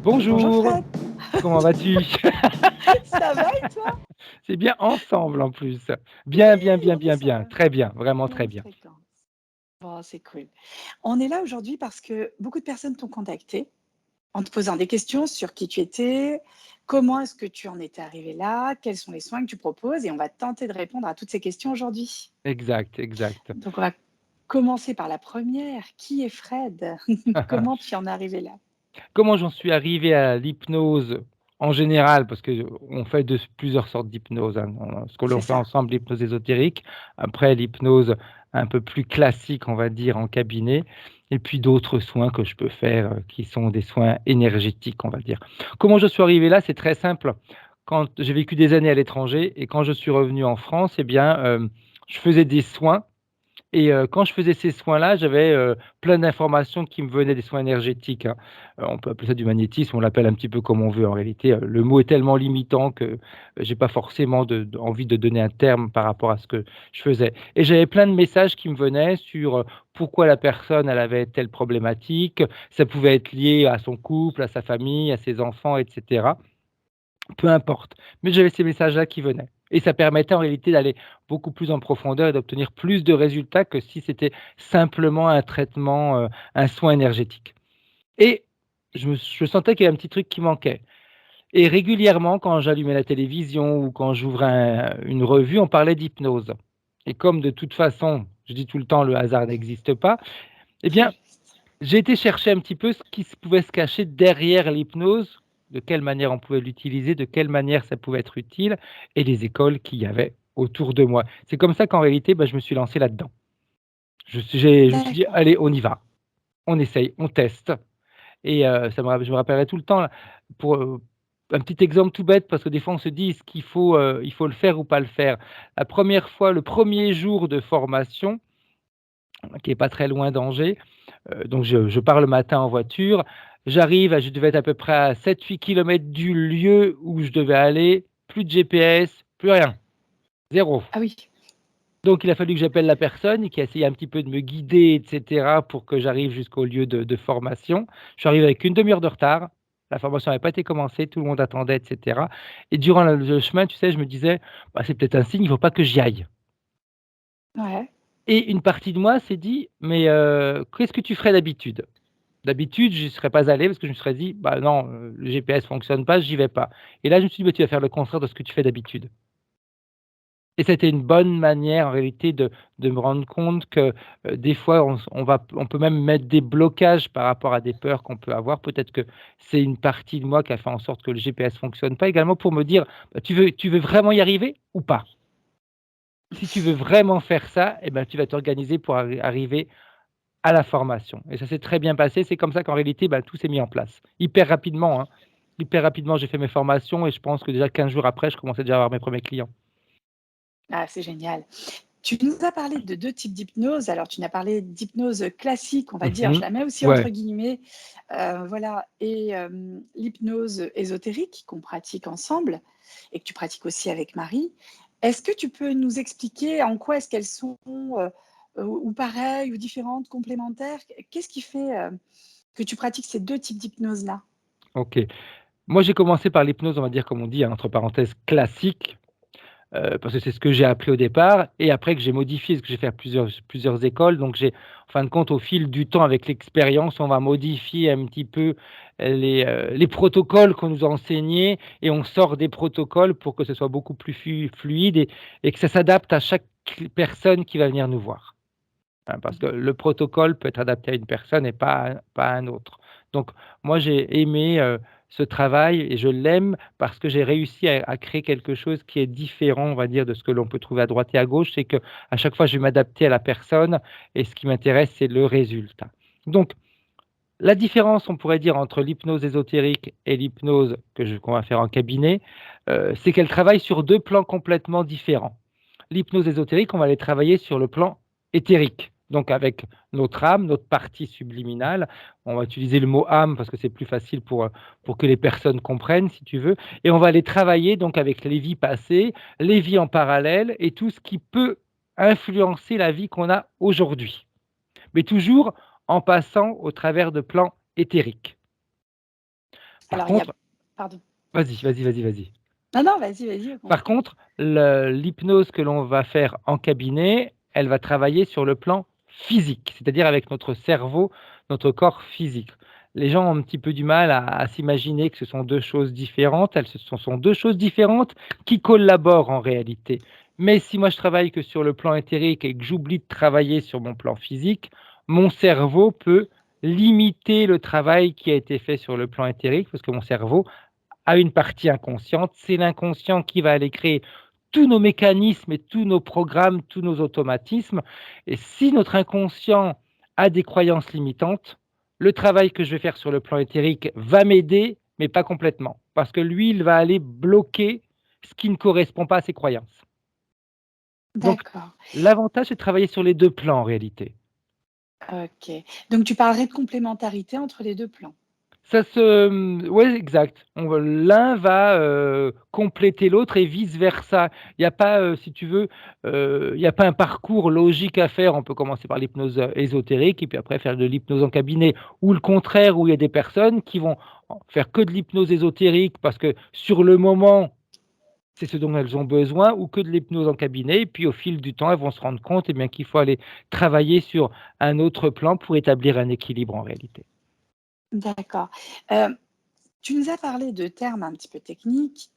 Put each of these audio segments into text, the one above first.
Bonjour Bonjour, Fred, comment vas-tu? ça va et toi? C'est bien ensemble en plus. Oui, Bien, bien, bien, on est bien, sur bien, très bien, vraiment la très même bien. fréquence. Bon, c'est cool. On est là aujourd'hui parce que beaucoup de personnes t'ont contacté en te posant des questions sur qui tu étais, comment est-ce que tu en étais arrivé là, quels sont les soins que tu proposes et on va tenter de répondre à toutes ces questions aujourd'hui. Exact, exact. Donc on va commencer par la première. Qui est Fred? Comment tu en es arrivé là? Comment j'en suis arrivé à l'hypnose en général, parce qu'on fait plusieurs sortes d'hypnose, hein. Ce que C'est l'on fait ça. ensemble, l'hypnose ésotérique, après l'hypnose un peu plus classique, on va dire, en cabinet, et puis d'autres soins que je peux faire, qui sont des soins énergétiques, on va dire. Comment je suis arrivé là? C'est très simple. Quand j'ai vécu des années à l'étranger et quand je suis revenu en France, eh bien, je faisais des soins et quand je faisais ces soins-là, j'avais, plein d'informations qui me venaient des soins énergétiques, hein. On peut appeler ça du magnétisme, on l'appelle un petit peu comme on veut en réalité, le mot est tellement limitant que, j'ai pas forcément envie de donner un terme par rapport à ce que je faisais et j'avais plein de messages qui me venaient sur, pourquoi la personne elle avait telle problématique. Ça pouvait être lié à son couple, à sa famille, à ses enfants et cetera. Peu importe, mais j'avais ces messages-là qui venaient et ça permettait en réalité d'aller beaucoup plus en profondeur et d'obtenir plus de résultats que si c'était simplement un traitement, un soin énergétique et je sentais qu'il y avait un petit truc qui manquait et régulièrement quand j'allumais la télévision ou quand j'ouvrais une revue, on parlait d'hypnose et comme de toute façon, je dis tout le temps: «Le hasard n'existe pas», eh Très bien, juste. j'ai été chercher un petit peu ce qui pouvait se cacher derrière l'hypnose, de quelle manière on pouvait l'utiliser, de quelle manière ça pouvait être utile et les écoles qu'il y avait autour de moi. C'est comme ça qu'en réalité, bah, je me suis lancé là-dedans. Je me suis dit: D'accord. «Allez, on y va, on essaye, on teste» et je me rappellerai tout le temps là, pour, un petit exemple tout bête parce que des fois on se dit: «Est-ce qu'il faut, il faut le faire ou pas le faire?» La première fois, le premier jour de formation, qui est pas très loin d'Angers. Donc je pars le matin en voiture, je devais être à peu près à 7-8 kilomètres du lieu où je devais aller, plus de GPS, plus rien, zéro. Ah oui. Donc il a fallu que j'appelle la personne qui a essayé un petit peu de me guider et cetera pour que j'arrive jusqu'au lieu de formation. Je suis arrivé avec une demi heure de retard, la formation n'avait pas été commencée, tout le monde attendait et cetera et durant le chemin, tu sais, je me disais: «Bah, c'est peut-être un signe, il ne faut pas que j'y aille» Ouais. et une partie de moi s'est dit: «Mais qu'est-ce que tu ferais d'habitude?» D'habitude, j'y serais pas allé parce que je me serais dit: «Bah, non, le GPS fonctionne pas, j'y vais pas» et là, je me suis dit: «Bah, tu vas faire le contraire de ce que tu fais d'habitude» et c'était une bonne manière en réalité de me rendre compte que, des fois, on peut même mettre des blocages par rapport à des peurs qu'on peut avoir. Peut-être que c'est une partie de moi qui a fait en sorte que le GPS fonctionne pas également pour me dire: «Bah, tu veux vraiment y arriver ou pas? Si tu veux vraiment faire ça et ben, tu vas t'organiser pour arriver à la formation» et ça s'est très bien passé. C'est comme ça qu'en réalité, bah, tout s'est mis en place. Hyper rapidement, hein. Hyper rapidement, j'ai fait mes formations et je pense que déjà 15 jours après, je commençais déjà à avoir mes premiers clients. Ah, c'est génial. Tu nous as parlé de 2 types d'hypnose. Alors, tu nous as parlé d'hypnose classique, on va dire, je Mmh. la mets aussi Ouais. entre guillemets, voilà et l'hypnose ésotérique qu'on pratique ensemble et que tu pratiques aussi avec Marie. Est-ce que tu peux nous expliquer en quoi est-ce qu'elles sont, ou pareilles ou différentes, complémentaires? Qu'est-ce qui fait, que tu pratiques ces 2 types d'hypnose-là? OK. Moi, j'ai commencé par l'hypnose, on va dire, comme on dit, hein, entre parenthèses, «classique», parce que c'est ce que j'ai appris au départ et après que j'ai modifié, parce que j'ai fait plusieurs écoles, donc en fin de compte, au fil du temps, avec l'expérience, on va modifier un petit peu les protocoles qu'on nous a enseignés et on sort des protocoles pour que ce soit beaucoup plus fluide et que ça s'adapte à chaque personne qui va venir nous voir. Hein, parce que le protocole peut être adapté à une personne et pas à un autre. Donc moi, j'ai aimé, ce travail et je l'aime parce que j'ai réussi à créer quelque chose qui est différent, on va dire, de ce que l'on peut trouver à droite et à gauche. C'est qu'à chaque fois, je vais m'adapter à la personne et ce qui m'intéresse, c'est le résultat. Donc la différence, on pourrait dire, entre l'hypnose ésotérique et l'hypnose qu'on va faire en cabinet, c'est qu'elle travaille sur 2 plans complètement différents. L'hypnose ésotérique, on va aller travailler sur le plan éthérique, donc avec notre âme, notre partie subliminale. On va utiliser le mot âme parce que c'est plus facile pour que les personnes comprennent, si tu veux et on va aller travailler donc avec les vies passées, les vies en parallèle et tout ce qui peut influencer la vie qu'on a aujourd'hui, mais toujours en passant au travers de plans éthériques. Par Alors il y a contre pardon. vas-y. Non, non, vas-y, vas-y, Par continue. contre, l'hypnose que l'on va faire en cabinet, elle va travailler sur le plan physique, c'est-à-dire avec notre cerveau, notre corps physique. Les gens ont un petit peu du mal à s'imaginer que ce sont 2 choses différentes. Ce sont 2 choses différentes qui collaborent en réalité. Mais si moi je travaille que sur le plan éthérique et que j'oublie de travailler sur mon plan physique, mon cerveau peut limiter le travail qui a été fait sur le plan éthérique, parce que mon cerveau à une partie inconsciente. C'est l'inconscient qui va aller créer tous nos mécanismes et tous nos programmes, tous nos automatismes. Et si notre inconscient a des croyances limitantes, le travail que je vais faire sur le plan éthérique va m'aider, mais pas complètement. Parce que lui, il va aller bloquer ce qui ne correspond pas à ses croyances. Donc, D'accord, l'avantage, c'est de travailler sur les 2 plans en réalité. OK. Donc tu parlerais de complémentarité entre les 2 plans? Ça se ouais, exact. L'un va, compléter l'autre et vice versa. Il y a pas, si tu veux, il y a pas un parcours logique à faire. On peut commencer par l'hypnose, ésotérique et puis après faire de l'hypnose en cabinet ou le contraire, où il y a des personnes qui vont en faire que de l'hypnose ésotérique parce que sur le moment, c'est ce dont elles ont besoin, ou que de l'hypnose en cabinet et puis au fil du temps, elles vont se rendre compte, eh bien, qu'il faut aller travailler sur un autre plan pour établir un équilibre en réalité. D'accord. Tu nous as parlé de termes un petit peu techniques,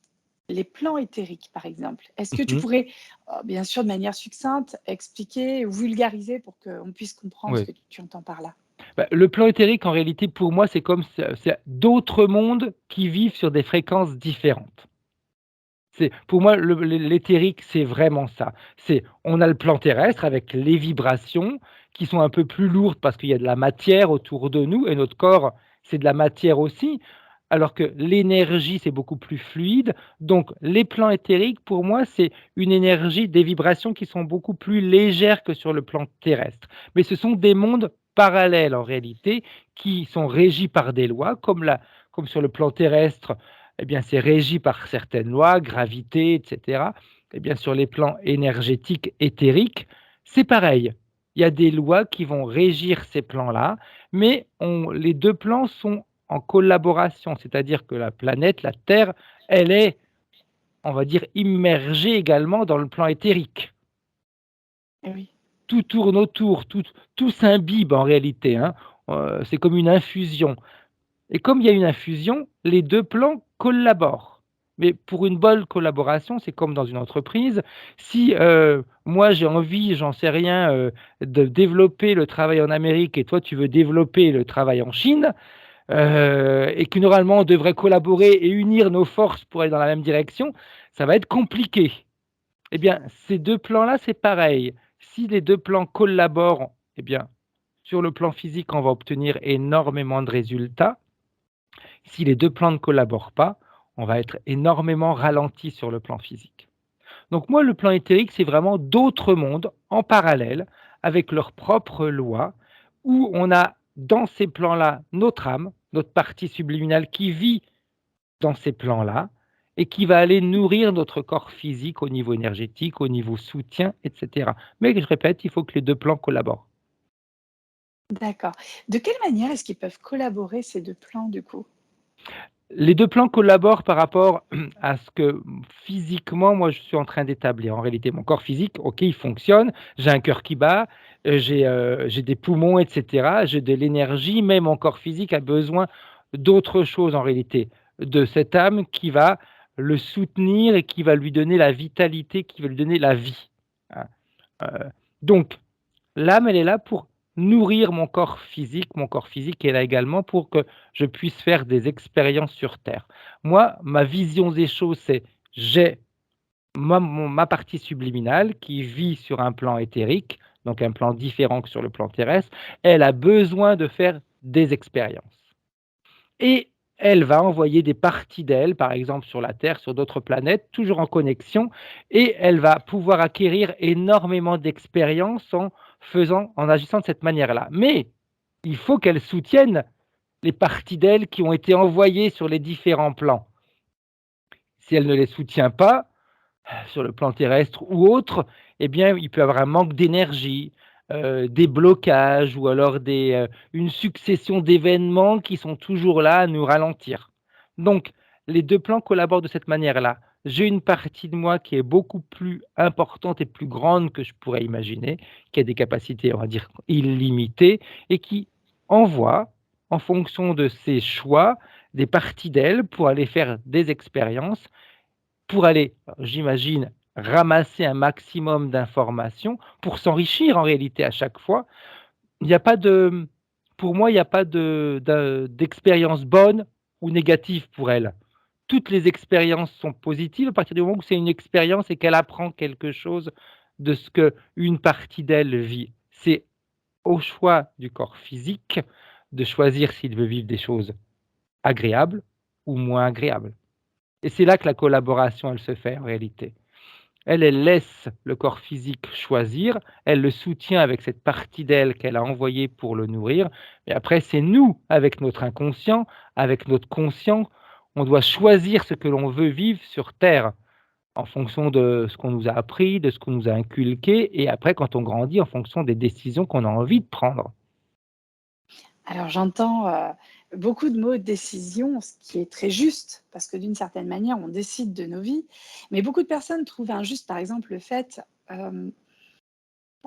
les plans éthériques, par exemple. Est-ce que tu Mmh. pourrais, bien sûr de manière succincte, expliquer ou vulgariser pour qu'on puisse comprendre ce Ouais. que tu entends par là? Bah, le plan éthérique, en réalité, pour moi, c'est comme c'est d'autres mondes qui vivent sur des fréquences différentes. C'est pour moi, l'éthérique, c'est vraiment ça. C'est on a le plan terrestre avec les vibrations qui sont un peu plus lourdes parce qu'il y a de la matière autour de nous et notre corps, c'est de la matière aussi, alors que l'énergie, c'est beaucoup plus fluide. Donc les plans éthériques, pour moi, c'est une énergie, des vibrations qui sont beaucoup plus légères que sur le plan terrestre. Mais ce sont des mondes parallèles en réalité, qui sont régis par des lois comme sur le plan terrestre, eh bien, c'est régi par certaines lois, gravité, et cetera. Eh bien, sur les plans énergétiques, éthériques, c'est pareil. Il y a des lois qui vont régir ces plans-là, mais les 2 plans sont en collaboration, c'est-à-dire que la planète, la Terre, elle est, on va dire, immergée également dans le plan éthérique. Eh oui, Tout tourne autour, tout s'imbibe en réalité, hein. C'est comme une infusion. Et comme il y a une infusion, les 2 plans collaborent. Mais pour une bonne collaboration, c'est comme dans une entreprise. Si, moi j'ai envie, j'en sais rien, de développer le travail en Amérique et toi tu veux développer le travail en Chine, et que normalement on devrait collaborer et unir nos forces pour aller dans la même direction, ça va être compliqué. Eh bien, ces 2 plans-là, c'est pareil. Si les 2 plans collaborent, eh bien, sur le plan physique, on va obtenir énormément de résultats. Si les 2 plans ne collaborent pas, on va être énormément ralenti sur le plan physique. Donc moi, le plan éthérique, c'est vraiment d'autres mondes en parallèle, avec leurs propres lois, où on a dans ces plans-là notre âme, notre partie subliminale qui vit dans ces plans-là et qui va aller nourrir notre corps physique au niveau énergétique, au niveau soutien, et cetera. Mais je répète, il faut que les 2 plans collaborent. d'accord. De quelle manière est-ce qu'ils peuvent collaborer ces 2 plans, du coup? Les 2 plans collaborent par rapport à ce que, physiquement, moi, je suis en train d'établir. En réalité, mon corps physique, OK, il fonctionne, j'ai un cœur qui bat, j'ai des poumons et cetera, j'ai de l'énergie, mais mon corps physique a besoin d'autre chose en réalité, de cette âme qui va le soutenir et qui va lui donner la vitalité, qui va lui donner la vie, hein. Donc l'âme, elle est là pour nourrir mon corps physique est là également pour que je puisse faire des expériences sur terre. Moi, ma vision des choses, c'est j'ai ma partie subliminale qui vit sur un plan éthérique, donc un plan différent que sur le plan terrestre, elle a besoin de faire des expériences et elle va envoyer des parties d'elle, par exemple sur la Terre, sur d'autres planètes, toujours en connexion, et elle va pouvoir acquérir énormément d'expérience en agissant de cette manière-là. Mais il faut qu'elle soutienne les parties d'elle qui ont été envoyées sur les différents plans. Si elle ne les soutient pas, sur le plan terrestre ou autre, eh bien, il peut y avoir un manque d'énergie, des blocages ou alors une succession d'événements qui sont toujours là à nous ralentir. Donc, les 2 plans collaborent de cette manière-là. J'ai une partie de moi qui est beaucoup plus importante et plus grande que je pourrais imaginer, qui a des capacités, on va dire, illimitées et qui envoie, en fonction de ses choix, des parties d'elle pour aller faire des expériences, pour aller, j'imagine, ramasser un maximum d'informations, pour s'enrichir en réalité à chaque fois. Il n'y a pas de Pour moi, il n'y a pas d'expérience bonne ou négative pour elle. Toutes les expériences sont positives à partir du moment où c'est une expérience et qu'elle apprend quelque chose de ce qu'une partie d'elle vit. C'est au choix du corps physique de choisir s'il veut vivre des choses agréables ou moins agréables. Et c'est là que la collaboration, elle se fait en réalité. Elle laisse le corps physique choisir, elle le soutient avec cette partie d'elle qu'elle a envoyée pour le nourrir, et après c'est nous, avec notre inconscient, avec notre conscient, on doit choisir ce que l'on veut vivre sur terre, en fonction de ce qu'on nous a appris, de ce qu'on nous a inculqué, et après quand on grandit, en fonction des décisions qu'on a envie de prendre. Alors j'entends, beaucoup de mots de décision, ce qui est très juste, parce que d'une certaine manière, on décide de nos vies. Mais beaucoup de personnes trouvent injuste, par exemple, le fait, on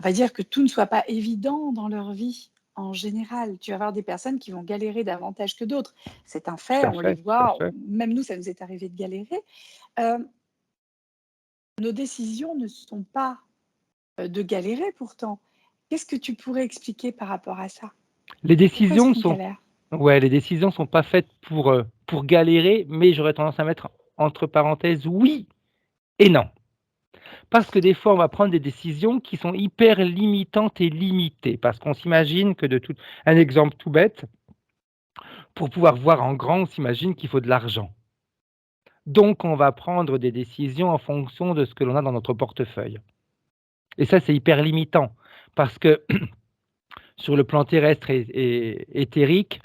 va dire que tout ne soit pas évident dans leur vie, en général. Tu vas avoir des personnes qui vont galérer davantage que d'autres. C'est un fait, Tout à on les fait, tout à voit, fait. même nous, ça nous est arrivé de galérer. Hem, nos décisions ne sont pas, de galérer pourtant. Qu'est-ce que tu pourrais expliquer par rapport à ça? Les Pourquoi est-ce décisions qu'on sont galère? Ouais, les décisions sont pas faites pour galérer, mais j'aurais tendance à mettre entre parenthèses oui et non. Parce que des fois, on va prendre des décisions qui sont hyper limitantes et limitées, parce qu'on s'imagine que un exemple tout bête, pour pouvoir voir en grand, on s'imagine qu'il faut de l'argent. Donc on va prendre des décisions en fonction de ce que l'on a dans notre portefeuille. Et ça, c'est hyper limitant parce que sur le plan terrestre et éthérique,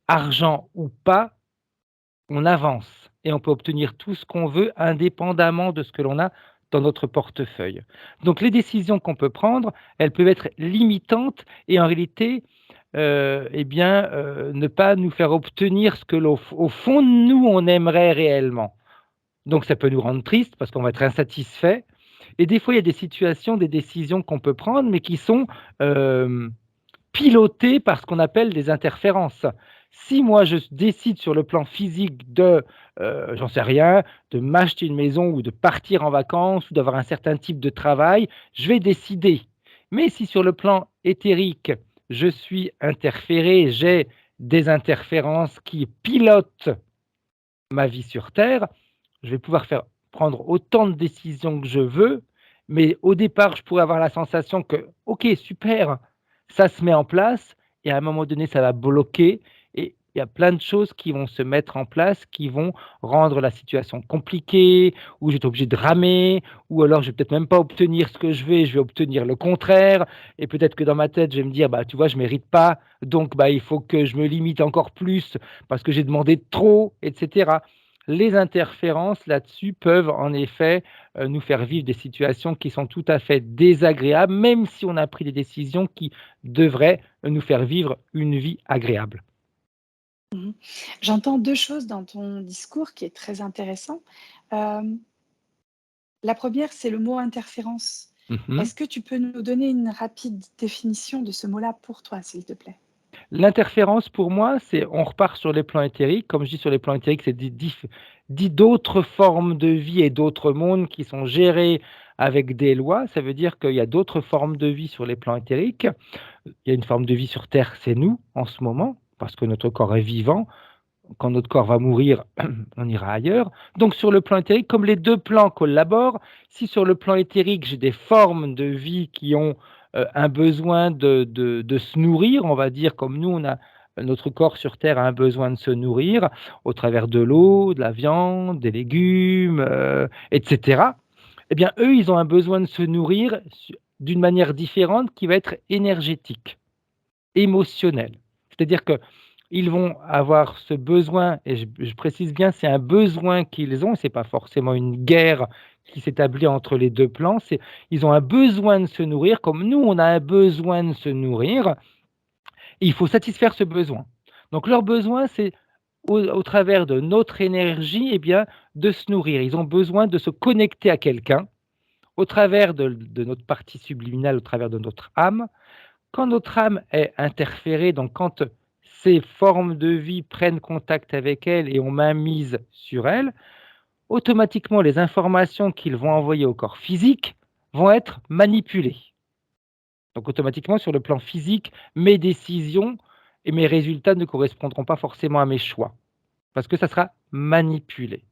argent ou pas, on avance et on peut obtenir tout ce qu'on veut indépendamment de ce que l'on a dans notre portefeuille. Donc les décisions qu'on peut prendre, elles peuvent être limitantes et en réalité, ne pas nous faire obtenir ce que au fond de nous, on aimerait réellement. Donc ça peut nous rendre tristes parce qu'on va être insatisfait et des fois, il y a des situations, des décisions qu'on peut prendre, mais qui sont, hem piloté par ce qu'on appelle des interférences. Si moi je décide sur le plan physique de, j'en sais rien, de m'acheter une maison ou de partir en vacances ou d'avoir un certain type de travail, je vais décider. Mais si sur le plan éthérique, je suis interféré, j'ai des interférences qui pilotent ma vie sur terre, je vais pouvoir prendre autant de décisions que je veux, mais au départ, je pourrais avoir la sensation que: «OK, super, ça se met en place» et à un moment donné, ça va bloquer et il y a plein de choses qui vont se mettre en place, qui vont rendre la situation compliquée, où je vais être obligé de ramer, ou alors je vais peut-être même pas obtenir ce que je vais obtenir le contraire et peut-être que dans ma tête, je vais me dire: «Bah, tu vois, je mérite pas, donc bah, il faut que je me limite encore plus parce que j'ai demandé trop» et cetera. Les interférences là-dessus peuvent en effet, nous faire vivre des situations qui sont tout à fait désagréables, même si on a pris des décisions qui devraient nous faire vivre une vie agréable. Mmh. J'entends 2 choses dans ton discours qui est très intéressant. Hem, la première, c'est le mot interférence. Mmh. Est-ce que tu peux nous donner une rapide définition de ce mot-là pour toi, s'il te plaît? L'interférence pour moi, c'est on repart sur les plans éthériques. Comme je dis sur les plans éthériques, c'est dit d'autres formes de vie et d'autres mondes qui sont gérés avec des lois. Ça veut dire qu'il y a d'autres formes de vie sur les plans éthériques. Il y a une forme de vie sur terre, c'est nous, en ce moment, parce que notre corps est vivant. Quand notre corps va mourir, on ira ailleurs. Donc sur le plan éthérique, comme les 2 plans collaborent, si sur le plan éthérique, j'ai des formes de vie qui ont, un besoin de se nourrir, on va dire comme nous, on a notre corps sur terre a un besoin de se nourrir au travers de l'eau, de la viande, des légumes, et cetera. Eh bien, eux, ils ont un besoin de se nourrir d'une manière différente qui va être énergétique, émotionnelle. C'est-à-dire que ils vont avoir ce besoin et je précise bien, c'est un besoin qu'ils ont, c'est pas forcément une guerre qui s'établit entre les 2 plans, ils ont un besoin de se nourrir comme nous, on a un besoin de se nourrir et il faut satisfaire ce besoin. Donc leur besoin, c'est au travers de notre énergie, eh bien, de se nourrir. Ils ont besoin de se connecter à quelqu'un au travers de notre partie subliminale, au travers de notre âme. Quand notre âme est interférée, donc quand ces formes de vie prennent contact avec elle et on mainmise sur elle, automatiquement les informations qu'ils vont envoyer au corps physique vont être manipulées. Donc automatiquement, sur le plan physique, mes décisions et mes résultats ne correspondront pas forcément à mes choix, parce que ça sera manipulé.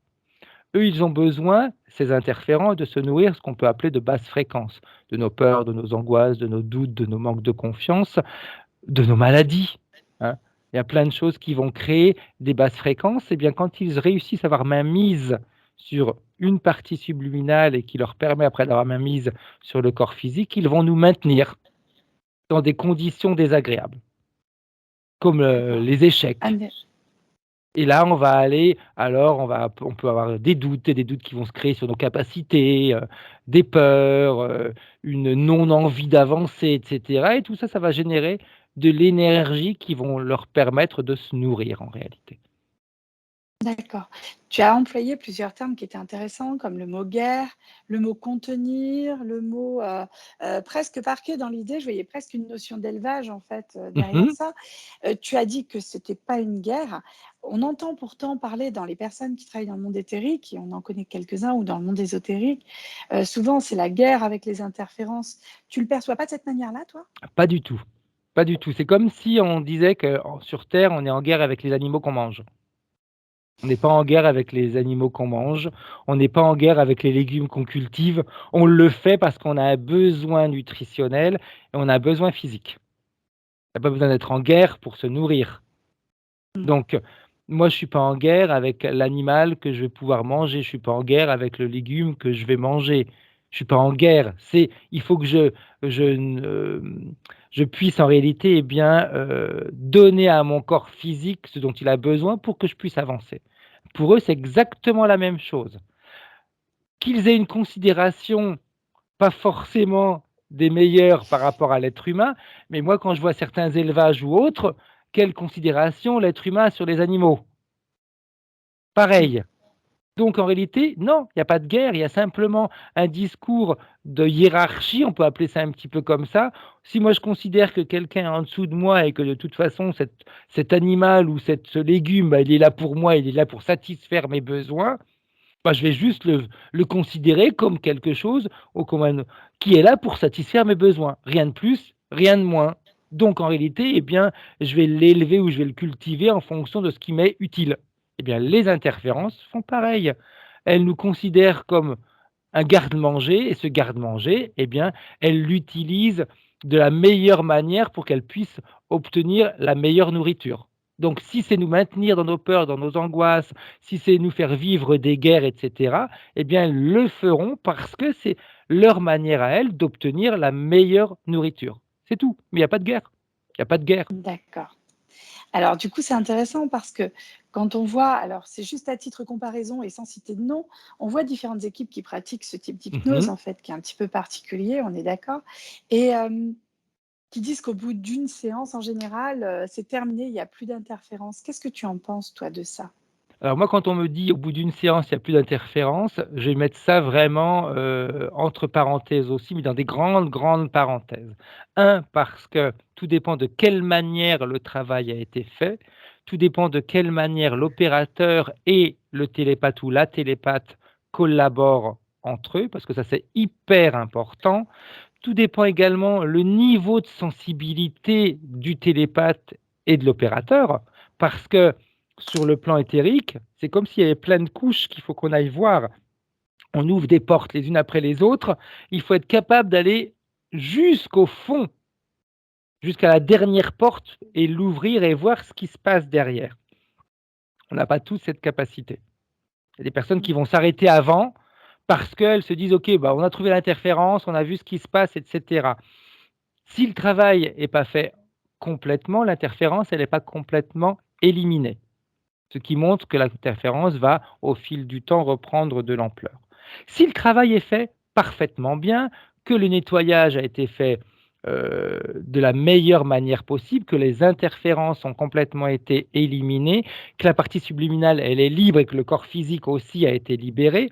Eux, ils ont besoin, ces interférents, de se nourrir ce qu'on peut appeler de basse fréquence, de nos peurs, de nos angoisses, de nos doutes, de nos manques de confiance, de nos maladies, hein. Il y a plein de choses qui vont créer des basses fréquences. Et bien, quand ils réussissent à avoir main mise sur une partie subliminale et qui leur permet après d'avoir main mise sur le corps physique, ils vont nous maintenir dans des conditions désagréables, comme D'accord. les échecs. Inde Et là, on peut avoir des doutes et des doutes qui vont se créer sur nos capacités, des peurs, une non-envie d'avancer, et cetera, et tout ça, ça va générer de l'énergie qui vont leur permettre de se nourrir en réalité. D'accord. Tu as employé plusieurs termes qui étaient intéressants, comme le mot guerre, le mot contenir, le mot presque parquet dans l'idée. Je voyais presque une notion d'élevage en fait derrière Mmh. ça. Tu as dit que c'était pas une guerre. On entend pourtant parler dans les personnes qui travaillent dans le monde éthérique, et on en connaît quelques-uns, ou dans le monde ésotérique. Souvent, c'est la guerre avec les interférences. Tu le perçois pas de cette manière-là, toi? Pas du tout, pas du tout. C'est comme si on disait que sur terre, on est en guerre avec les animaux qu'on mange. On n'est pas en guerre avec les animaux qu'on mange, on n'est pas en guerre avec les légumes qu'on cultive, on le fait parce qu'on a un besoin nutritionnel et on a un besoin physique. On n'a pas besoin d'être en guerre pour se nourrir. Mmh. Donc, moi, je suis pas en guerre avec l'animal que je vais pouvoir manger, je suis pas en guerre avec le légume que je vais manger. Je suis pas en guerre. Il faut que je ne je puisse en réalité, eh bien, donner à mon corps physique ce dont il a besoin pour que je puisse avancer. Pour eux, c'est exactement la même chose. Qu'ils aient une considération pas forcément des meilleurs par rapport à l'être humain, mais moi, quand je vois certains élevages ou autres, quelle considération l'être humain a sur les animaux? Mmh. Pareil. Donc en réalité, non, il y a pas de guerre, il y a simplement un discours de hiérarchie, on peut appeler ça un petit peu comme ça. Si moi je considère que quelqu'un est en dessous de moi et que de toute façon cet animal ou ce légume, bah, il est là pour moi, il est là pour satisfaire mes besoins, bah, je vais juste le considérer comme quelque chose ou comme un qui est là pour satisfaire mes besoins. Rien de plus, rien de moins. Donc en réalité, eh bien, je vais l'élever ou je vais le cultiver en fonction de ce qui m'est utile. Eh bien, les interférences font pareil. Elles nous considèrent comme un garde-manger et ce garde-manger, eh bien, elles l'utilisent de la meilleure manière pour qu'elle puisse obtenir la meilleure nourriture. Donc si c'est nous maintenir dans nos peurs, dans nos angoisses, si c'est nous faire vivre des guerres, et cetera, eh bien, elles le feront parce que c'est leur manière à elles d'obtenir la meilleure nourriture. C'est tout, mais il y a pas de guerre. Il y a pas de guerre. D'accord. Alors du coup, c'est intéressant parce que quand on voit, alors c'est juste à titre comparaison et sans citer de nom, on voit différentes équipes qui pratiquent ce type d'hypnose Mmh. en fait, qui est un petit peu particulier, on est d'accord? Et qui disent qu'au bout d'une séance en général, c'est terminé, il y a plus d'interférences. Qu'est-ce que tu en penses toi de ça? Alors moi, quand on me dit: «Au bout d'une séance, il y a plus d'interférences», je vais mettre ça vraiment, entre parenthèses aussi, mais dans des grandes, grandes parenthèses. Parce que tout dépend de quelle manière le travail a été fait, tout dépend de quelle manière l'opérateur et le télépathe ou la télépathe collaborent entre eux, parce que ça, c'est hyper important. Tout dépend également le niveau de sensibilité du télépathe et de l'opérateur, parce que sur le plan éthérique, c'est comme s'il y avait plein de couches qu'il faut qu'on aille voir. On ouvre des portes les unes après les autres. Il faut être capable d'aller jusqu'au fond, jusqu'à la dernière porte et l'ouvrir et voir ce qui se passe derrière. On n'a pas tous cette capacité. Il y a des personnes qui Mmh. vont s'arrêter avant parce qu'elles se disent: «OK, bah, on a trouvé l'interférence, on a vu ce qui se passe, et cetera». Si le travail est pas fait complètement, l'interférence, elle est pas complètement éliminée. Ce qui montre que l'interférence va, au fil du temps, reprendre de l'ampleur. Si le travail est fait parfaitement bien, que le nettoyage a été fait de la meilleure manière possible, que les interférences ont complètement été éliminées, que la partie subliminale, elle est libre et que le corps physique aussi a été libéré.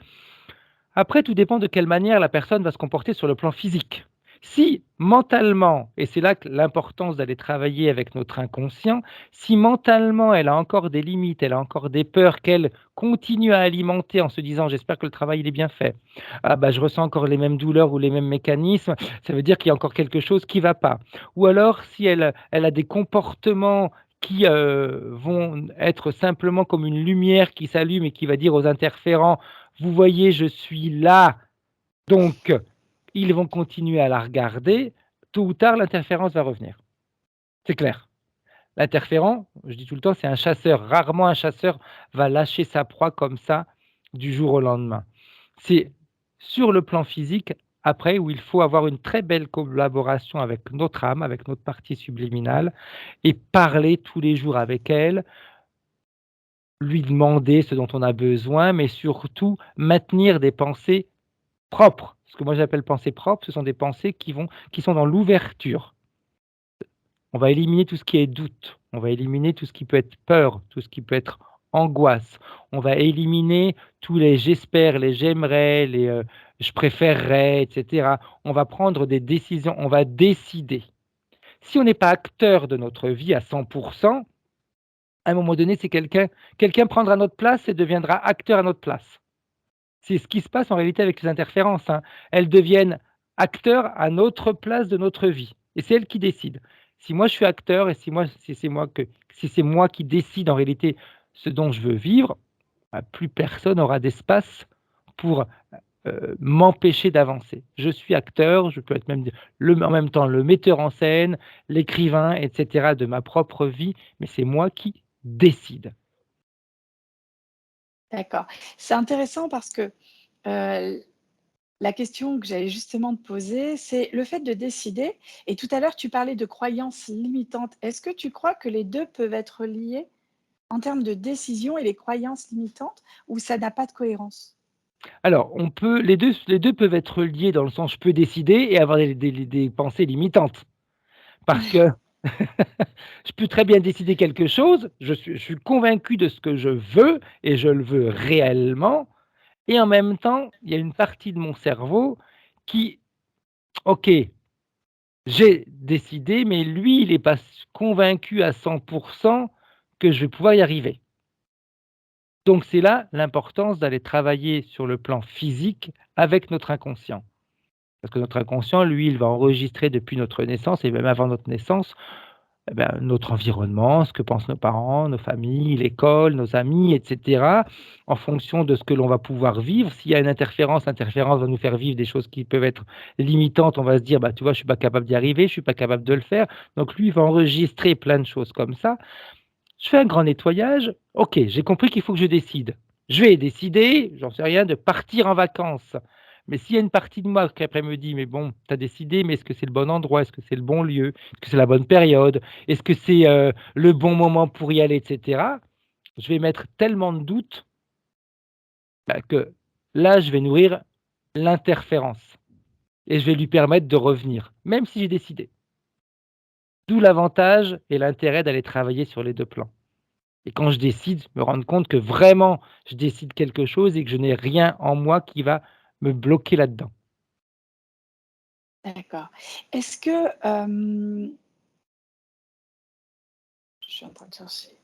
Après, tout dépend de quelle manière la personne va se comporter sur le plan physique. Si mentalement, et c'est là que l'importance d'aller travailler avec notre inconscient, si mentalement elle a encore des limites, elle a encore des peurs qu'elle continue à alimenter en se disant j'espère que le travail il est bien fait. Ah bah je ressens encore les mêmes douleurs ou les mêmes mécanismes, ça veut dire qu'il y a encore quelque chose qui ne va pas. Ou alors si elle a des comportements qui vont être simplement comme une lumière qui s'allume et qui va dire aux interférents vous voyez, je suis là, donc ils vont continuer à la regarder. Tôt ou tard, l'interférence va revenir. C'est clair. L'interférent, je dis tout le temps, c'est un chasseur. Rarement un chasseur va lâcher sa proie comme ça du jour au lendemain. C'est sur le plan physique, après, où il faut avoir une très belle collaboration avec notre âme, avec notre partie subliminale, et parler tous les jours avec elle, lui demander ce dont on a besoin, mais surtout maintenir des pensées propres. Ce que moi j'appelle pensées propres, ce sont des pensées qui sont dans l'ouverture. On va éliminer tout ce qui est doute, on va éliminer tout ce qui peut être peur, tout ce qui peut être angoisse. On va éliminer tous les j'espère, les j'aimerais, les je préférerais, et cetera. On va prendre des décisions, on va décider. Si on n'est pas acteur de notre vie à 100, à un moment donné, c'est quelqu'un prendra notre place et deviendra acteur à notre place. C'est ce qui se passe en réalité avec les interférences, hein. Elles deviennent acteurs à notre place de notre vie et c'est elles qui décident. Si moi je suis acteur et si c'est moi qui décide en réalité ce dont je veux vivre, bah, plus personne aura d'espace pour, m'empêcher d'avancer. Je suis acteur, je peux être même en même temps le metteur en scène, l'écrivain et cetera de ma propre vie, mais c'est moi qui décide. D'accord. C'est intéressant parce que, heu, la question que j'allais justement te poser, c'est le fait de décider et tout à l'heure tu parlais de croyances limitantes. Est-ce que tu crois que les 2 peuvent être liés en termes de décision et les croyances limitantes ou ça n'a pas de cohérence? Alors, on peut les deux peuvent être liés dans le sens, je peux décider et avoir des pensées limitantes. Parce que je peux très bien décider quelque chose, je suis convaincu de ce que je veux et je le veux réellement et en même temps, il y a une partie de mon cerveau qui: «OK, j'ai décidé, mais lui, il n'est pas convaincu à 100 que je vais pouvoir y arriver». Donc c'est là l'importance d'aller travailler sur le plan physique avec notre inconscient. Parce que notre inconscient, lui, il va enregistrer depuis notre naissance et même avant notre naissance, eh ben, notre environnement, ce que pensent nos parents, nos familles, l'école, nos amis, et cetera, en fonction de ce que l'on va pouvoir vivre. S'il y a une interférence, l'interférence va nous faire vivre des choses qui peuvent être limitantes. On va se dire: «Bah, tu vois, je suis pas capable d'y arriver, je suis pas capable de le faire». Donc lui, il va enregistrer plein de choses comme ça. Je fais un grand nettoyage. OK, j'ai compris qu'il faut que je décide. Je vais décider, j'en sais rien, de partir en vacances. Mais s'il y a une partie de moi qui après me dit: «Mais bon, tu as décidé, mais est-ce que c'est le bon endroit? Est-ce que c'est le bon lieu? Est-ce que c'est la bonne période? Est-ce que c'est, le bon moment pour y aller?» et cetera. Je vais mettre tellement de doutes, bah, que là, je vais nourrir l'interférence et je vais lui permettre de revenir, même si j'ai décidé. D'où l'avantage et l'intérêt d'aller travailler sur les 2 plans. Et quand je décide, me rendre compte que vraiment je décide quelque chose et que je n'ai rien en moi qui va me bloquer là-dedans. D'accord. Est-ce que, je suis en train de chercher,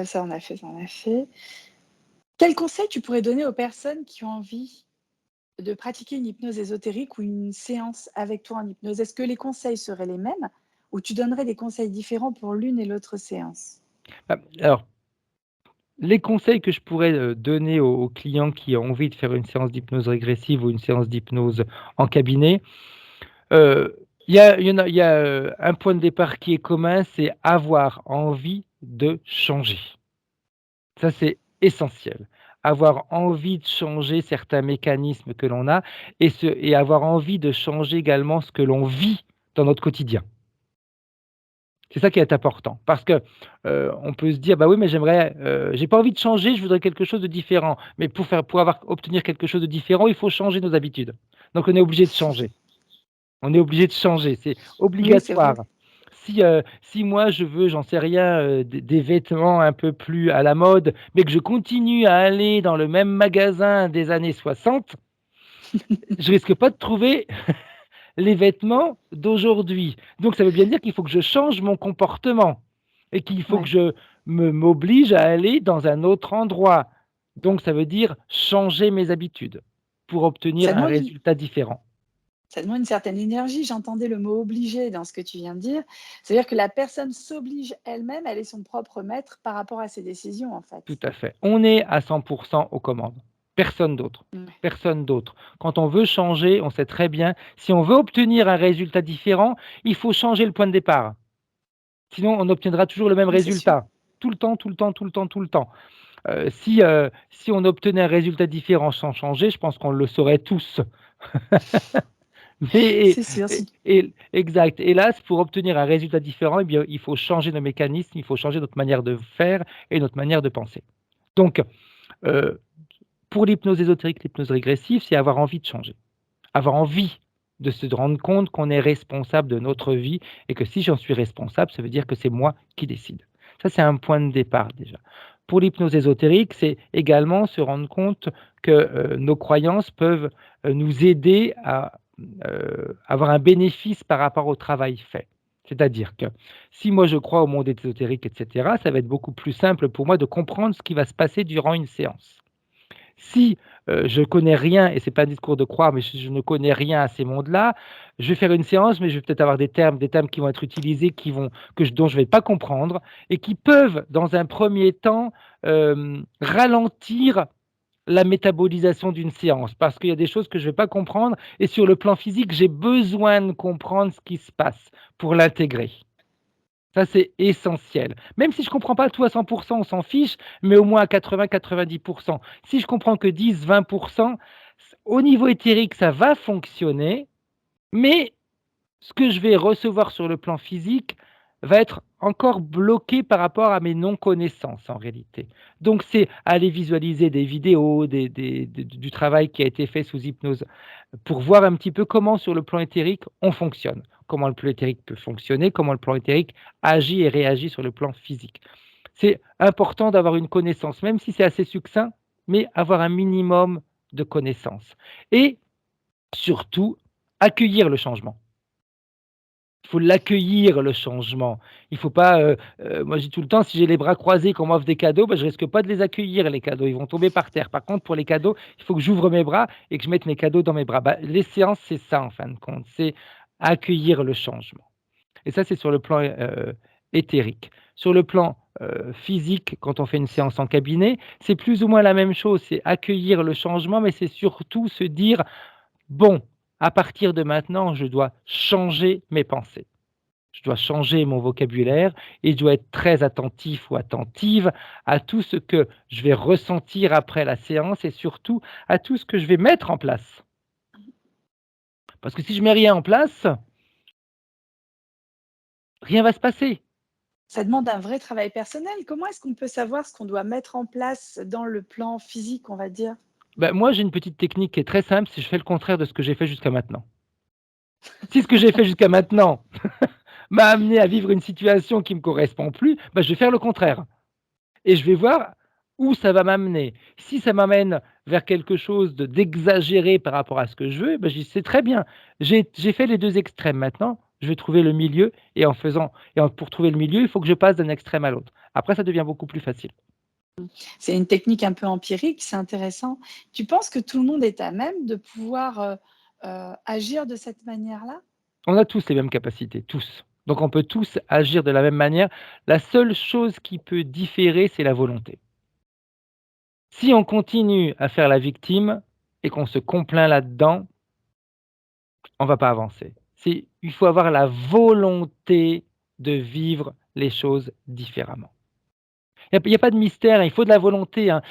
ça on a fait, ça on a fait. Quels conseils tu pourrais donner aux personnes qui ont envie de pratiquer une hypnose ésotérique ou une séance avec toi en hypnose? Est-ce que les conseils seraient les mêmes ou tu donnerais des conseils différents pour l'une et l'autre séance? Alors, les conseils que je pourrais, donner aux clients qui ont envie de faire une séance d'hypnose régressive ou une séance d'hypnose en cabinet, heu, il y a un point de départ qui est commun, c'est avoir envie de changer. Ça, c'est essentiel. Avoir envie de changer certains mécanismes que l'on a et avoir envie de changer également ce que l'on vit dans notre quotidien. C'est ça qui est important parce que, on peut se dire: «Bah, oui, mais j'ai pas envie de changer, je voudrais quelque chose de différent». Mais pour obtenir quelque chose de différent, il faut changer nos habitudes. Donc on est obligé de changer. On est obligé de changer, c'est Oui, c'est vrai. obligatoire. Si moi je veux, j'en sais rien, des vêtements un peu plus à la mode, mais que je continue à aller dans le même magasin des années 60, je risque pas de trouver les vêtements d'aujourd'hui. Donc ça veut bien dire qu'il faut que je change mon comportement et qu'il faut que Ouais. je m'oblige à aller dans un autre endroit. Donc ça veut dire changer mes habitudes pour Ça obtenir un demande une résultat différent. Ça demande une certaine énergie. J'entendais le mot «obligé» dans ce que tu viens de dire. C'est-à-dire que la personne s'oblige elle-même, elle est son propre maître par rapport à ses décisions, en Tout fait. à fait. On est à 100 aux commandes. Personne d'autre. Ouais, Personne d'autre. Quand on veut changer, on sait très bien, si on veut obtenir un résultat différent, il faut changer le point de départ. Sinon, on obtiendra toujours le même ouais, c'est sûr. résultat. Tout le temps, tout le temps, tout le temps, tout le temps. Si on obtenait un résultat différent sans changer, je pense qu'on le saurait tous. Mais C'est sûr, si exact. Hélas, pour obtenir un résultat différent, eh bien, il faut changer nos mécanismes, il faut changer notre manière de faire et notre manière de penser. Donc, heu, pour l'hypnose ésotérique, l'hypnose régressive, c'est avoir envie de changer. Avoir envie de se rendre compte qu'on est responsable de notre vie et que si j'en suis responsable, ça veut dire que c'est moi qui décide. Ça, c'est un point de départ déjà. Pour l'hypnose ésotérique, c'est également se rendre compte que, nos croyances peuvent, nous aider à, avoir un bénéfice par rapport au travail fait. C'est-à-dire que si moi je crois au monde ésotérique et cetera, ça va être beaucoup plus simple pour moi de comprendre ce qui va se passer durant une séance. Si, je connais rien et c'est pas un discours de croire, mais je ne connais rien à ces mondes-là, je vais faire une séance, mais je vais peut-être avoir des termes qui vont être utilisés, qui vont que je dont je vais pas comprendre et qui peuvent, dans un premier temps, ralentir la métabolisation d'une séance. Parce qu'il y a des choses que je vais pas comprendre et sur le plan physique, j'ai besoin de comprendre ce qui se passe pour l'intégrer. Ça, c'est essentiel. Même si je comprends pas tout à 100, on s'en fiche, mais au moins à 80-90. Si je comprends que 10-20, au niveau éthérique, ça va fonctionner, mais ce que je vais recevoir sur le plan physique va être encore bloqué par rapport à mes non-connaissances en réalité. Donc c'est aller visualiser des vidéos, du travail qui a été fait sous hypnose pour voir un petit peu comment sur le plan éthérique on fonctionne, comment le plan éthérique peut fonctionner, comment le plan éthérique agit et réagit sur le plan physique. C'est important d'avoir une connaissance, même si c'est assez succinct, mais avoir un minimum de connaissances et surtout accueillir le changement. Il faut l'accueillir le changement. Il faut pas, moi je dis tout le temps: «Si j'ai les bras croisés, qu'on m'offre des cadeaux, bah, je risque pas de les accueillir les cadeaux, ils vont tomber par terre. Par contre pour les cadeaux, il faut que j'ouvre mes bras et que je mette mes cadeaux dans mes bras». Bah, les séances, c'est ça en fin de compte, c'est accueillir le changement et ça, c'est sur le plan, éthérique. Sur le plan, physique, quand on fait une séance en cabinet, c'est plus ou moins la même chose, c'est accueillir le changement, mais c'est surtout se dire: «Bon, à partir de maintenant, je dois changer mes pensées». Je dois changer mon vocabulaire et je dois être très attentif ou attentive à tout ce que je vais ressentir après la séance et surtout à tout ce que je vais mettre en place. Parce que si je mets rien en place, rien va se passer. Ça demande un vrai travail personnel. Comment est-ce qu'on peut savoir ce qu'on doit mettre en place dans le plan physique, on va dire? Moi, j'ai une petite technique qui est très simple, c'est je fais le contraire de ce que j'ai fait jusqu'à maintenant. Si ce que j'ai fait jusqu'à maintenant m'a amené à vivre une situation qui me correspond plus, je vais faire le contraire. Et je vais voir où ça va m'amener. Si ça m'amène vers quelque chose d'exagéré par rapport à ce que je veux, je dis: «C'est très bien, j'ai fait les 2 extrêmes, maintenant je vais trouver le milieu et pour trouver le milieu, il faut que je passe d'un extrême à l'autre». Après ça devient beaucoup plus facile. C'est une technique un peu empirique, c'est intéressant. Tu penses que tout le monde est à même de pouvoir, agir de cette manière-là? On a tous les mêmes capacités, tous. Donc on peut tous agir de la même manière. La seule chose qui peut différer, c'est la volonté. Si on continue à faire la victime et qu'on se complaint là-dedans, on va pas avancer. Il faut avoir la volonté de vivre les choses différemment. Il y a pas de mystère, hein, il faut de la volonté, hein.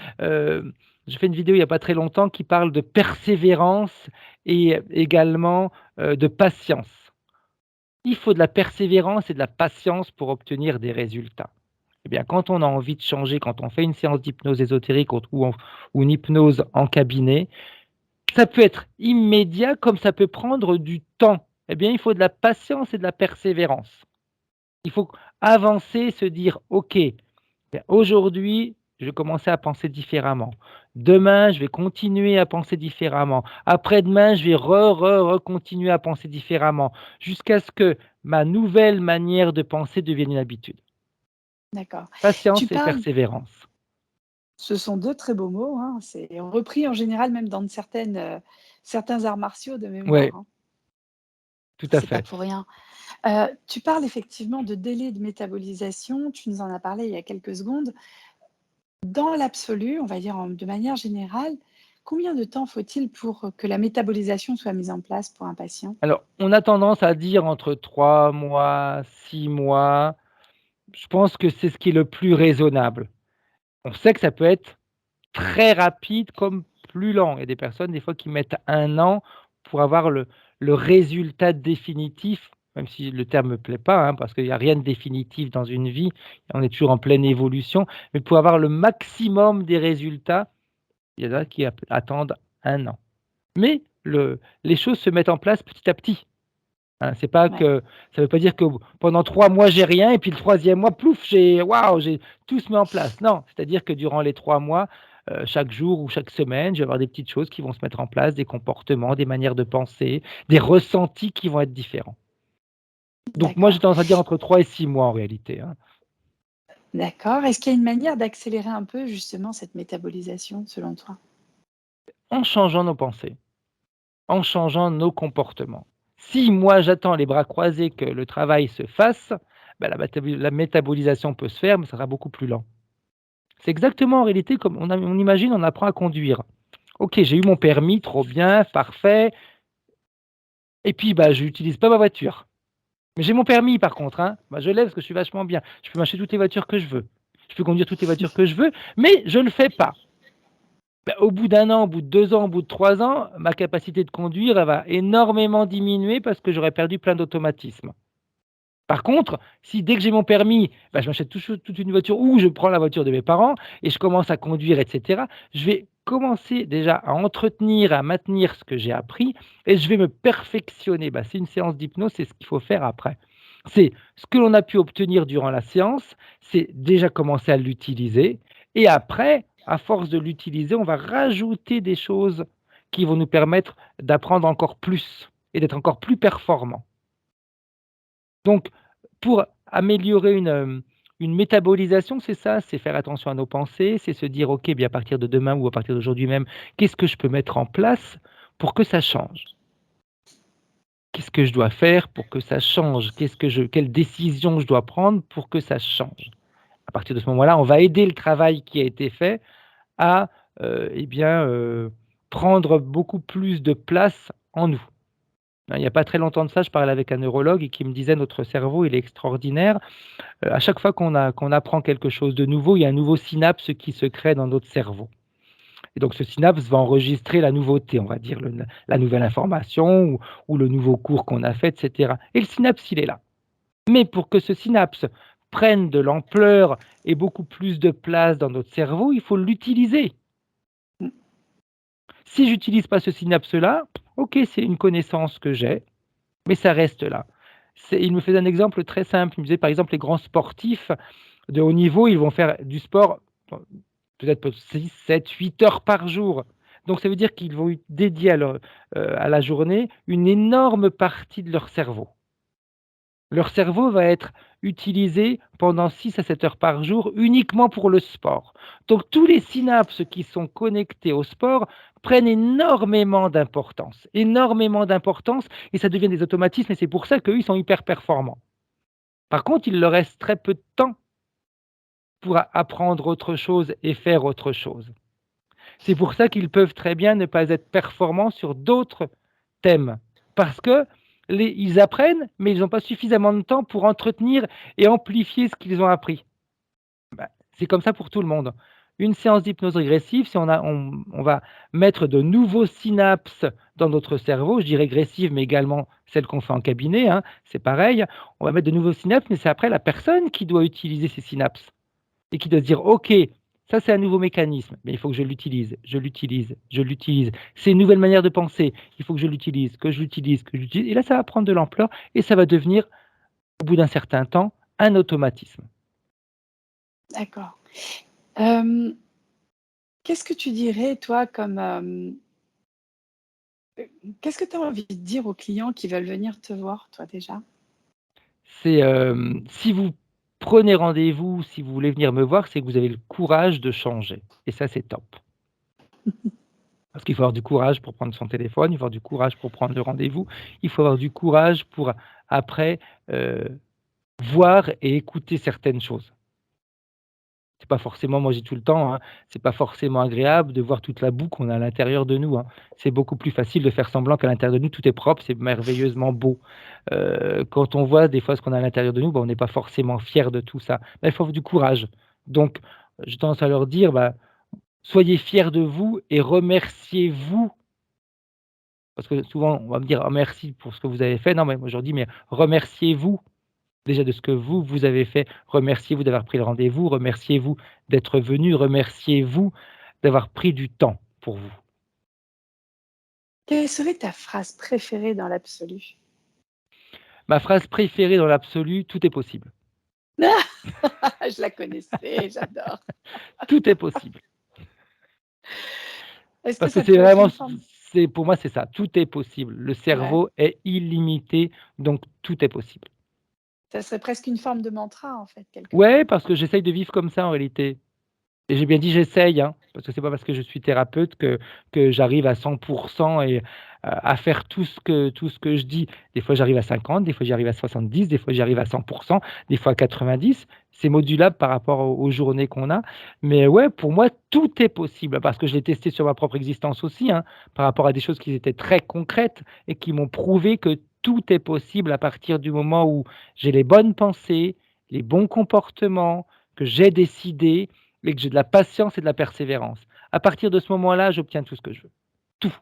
J'ai fait une vidéo il y a pas très longtemps qui parle de persévérance et également, de patience. Il faut de la persévérance et de la patience pour obtenir des résultats. Eh bien, quand on a envie de changer, quand on fait une séance d'hypnose ésotérique ou une hypnose en cabinet, ça peut être immédiat comme ça peut prendre du temps Eh bien, il faut de la patience et de la persévérance. Il faut avancer, se dire: «OK, bien, aujourd'hui, je vais commencer à penser différemment. Demain, je vais continuer à penser différemment. Après-demain, je vais continuer à penser différemment», jusqu'à ce que ma nouvelle manière de penser devienne une habitude. D'accord. Tu Patience et parles persévérance. Ce sont 2 très beaux mots, hein, c'est repris en général même dans certains arts martiaux de Ouais, mémoire, hein. tout à C'est pas fait. pour rien. Tu parles effectivement de délai de métabolisation, tu nous en as parlé il y a quelques secondes. Dans l'absolu, on va dire de manière générale, combien de temps faut-il pour que la métabolisation soit mise en place pour un patient? Alors, on a tendance à dire entre 3 mois, 6 mois. Je pense que c'est ce qui est le plus raisonnable. On sait que ça peut être très rapide comme plus lent. Il y a des personnes, des fois, qui mettent 1 an pour avoir le résultat définitif, même si le terme me plaît pas, hein, parce qu'il y a rien de définitif dans une vie, on est toujours en pleine évolution, mais pour avoir le maximum des résultats, il y en a qui attendent 1 an. Mais les choses se mettent en place petit à petit. Hein, c'est pas Ouais, que ça veut pas dire que pendant 3 mois j'ai rien et puis le troisième mois, plouf, j'ai tout se met en place. Non, c'est-à-dire que durant les 3 mois, chaque jour ou chaque semaine, je vais avoir des petites choses qui vont se mettre en place, des comportements, des manières de penser, des ressentis qui vont être différents. Donc moi, j'ai d'accord, tendance à dire entre 3 et 6 mois en réalité, hein. d'accord. Est-ce qu'il y a une manière d'accélérer un peu justement cette métabolisation selon toi? En changeant nos pensées, en changeant nos comportements. Si moi j'attends les bras croisés que le travail se fasse, bah, la métabolisation peut se faire, mais ça sera beaucoup plus lent. C'est exactement en réalité comme on imagine, on apprend à conduire. OK, j'ai eu mon permis, trop bien, parfait et puis, bah, je n'utilise pas ma voiture. Mais j'ai mon permis par contre, hein. Bah, je l'ai parce que je suis vachement bien. Je peux m'acheter toutes les voitures que je veux. Je peux conduire toutes les voitures que je veux, mais je ne le fais pas. Bah, au bout d'1 an, au bout de 2 ans, au bout de 3 ans, ma capacité de conduire, elle va énormément diminuer parce que j'aurais perdu plein d'automatismes. Par contre, si dès que j'ai mon permis, bah, je m'achète toute une voiture ou je prends la voiture de mes parents et je commence à conduire et cetera, je vais commencer déjà à entretenir, à maintenir ce que j'ai appris et je vais me perfectionner. Bah, c'est une séance d'hypnose, c'est ce qu'il faut faire après. C'est ce que l'on a pu obtenir durant la séance, c'est déjà commencer à l'utiliser et après, à force de l'utiliser, on va rajouter des choses qui vont nous permettre d'apprendre encore plus et d'être encore plus performants. Donc, pour améliorer une métabolisation, c'est ça, c'est faire attention à nos pensées, c'est se dire: «OK, bien à partir de demain ou à partir d'aujourd'hui même, qu'est-ce que je peux mettre en place pour que ça change? Qu'est-ce que je dois faire pour que ça change? Quelle décision je dois prendre pour que ça change?» À partir de ce moment-là, on va aider le travail qui a été fait à, et bien, prendre beaucoup plus de place en nous. Hein, il n'y a pas très longtemps de ça, je parlais avec un neurologue et qui me disait: «Notre cerveau, il est extraordinaire. À chaque fois qu'on apprend quelque chose de nouveau, il y a un nouveau synapse qui se crée dans notre cerveau et donc ce synapse va enregistrer la nouveauté, on va dire la nouvelle information ou le nouveau cours qu'on a fait et cetera et le synapse, il est là. Mais pour que ce synapse prenne de l'ampleur et beaucoup plus de place dans notre cerveau, il faut l'utiliser. Mmh, Si j'utilise pas ce synapse-là, OK, c'est une connaissance que j'ai, mais ça reste là. Il me faisait un exemple très simple. Il me disait, par exemple, les grands sportifs de haut niveau, ils vont faire du sport, peut-être 6, 7, 8 heures par jour. Donc ça veut dire qu'ils vont dédier à la journée une énorme partie de leur cerveau. Leur cerveau va être utilisé pendant 6 à 7 heures par jour uniquement pour le sport. Donc tous les synapses qui sont connectés au sport prennent énormément d'importance et ça devient des automatismes et c'est pour ça qu'eux, ils sont hyper performants. Par contre, il leur reste très peu de temps pour apprendre autre chose et faire autre chose. C'est pour ça qu'ils peuvent très bien ne pas être performants sur d'autres thèmes. Parce que ils apprennent, mais ils n'ont pas suffisamment de temps pour entretenir et amplifier ce qu'ils ont appris. Bah, c'est comme ça pour tout le monde. Une séance d'hypnose régressive, si on va mettre de nouveaux synapses dans notre cerveau, je dis régressive, mais également celle qu'on fait en cabinet, hein, c'est pareil. On va mettre de nouveaux synapses, mais c'est après la personne qui doit utiliser ces synapses et qui doit se dire: «OK, Ça, c'est un nouveau mécanisme, mais il faut que je l'utilise, je l'utilise, je l'utilise. C'est une nouvelle manière de penser, il faut que je l'utilise, que je l'utilise, que je l'utilise. Et là, ça va prendre de l'ampleur et ça va devenir, au bout d'un certain temps, un automatisme. D'accord. Hem, qu'est-ce que tu dirais toi comme, qu'est-ce que tu as envie de dire aux clients qui veulent venir te voir, toi, déjà? C'est, si vous prenez rendez-vous, si vous voulez venir me voir, c'est que vous avez le courage de changer et ça, c'est top. Parce qu'il faut avoir du courage pour prendre son téléphone, il faut avoir du courage pour prendre le rendez-vous, il faut avoir du courage pour après, voir et écouter certaines choses. C'est pas forcément, moi je dis tout le temps, hein, c'est pas forcément agréable de voir toute la boue qu'on a à l'intérieur de nous, hein. C'est beaucoup plus facile de faire semblant qu'à l'intérieur de nous tout est propre, c'est merveilleusement beau. Quand on voit des fois ce qu'on a à l'intérieur de nous, bah, on n'est pas forcément fier de tout ça. Bah, il faut avoir du courage. Donc, j'ai tendance à leur dire, bah, soyez fiers de vous et remerciez-vous, parce que souvent on va me dire: «Oh merci pour ce que vous avez fait». Non, mais moi je leur dis: «Mais remerciez-vous déjà de ce que vous avez fait. Remerciez-vous d'avoir pris le rendez-vous, remerciez-vous d'être venu, remerciez-vous d'avoir pris du temps pour vous». Quelle serait ta phrase préférée dans l'absolu? Ma phrase préférée dans l'absolu: «Tout est possible». Je la connaissais, j'adore. Tout est possible. Est-ce que Parce que ça c'est pourrait être vraiment une forme c'est pour moi c'est ça, tout est possible. Le ouais, cerveau est illimité, donc tout est possible. ça serait presque une forme de mantra, en fait, quelque Ouais, part? parce que j'essaye de vivre comme ça en réalité. Et j'ai bien dit j'essaye, hein, parce que c'est pas parce que je suis thérapeute que j'arrive à 100 et à faire tout ce que je dis. Des fois j'arrive à 50, des fois j'y arrive à 70, des fois j'y arrive à 100, des fois à 90. C'est modulable par rapport aux journées qu'on a. Mais ouais, pour moi, tout est possible parce que je l'ai testé sur ma propre existence aussi, hein, par rapport à des choses qui étaient très concrètes et qui m'ont prouvé que tout est possible à partir du moment où j'ai les bonnes pensées, les bons comportements, que j'ai décidé et que j'ai de la patience et de la persévérance. À partir de ce moment-là, j'obtiens tout ce que je veux. Tout.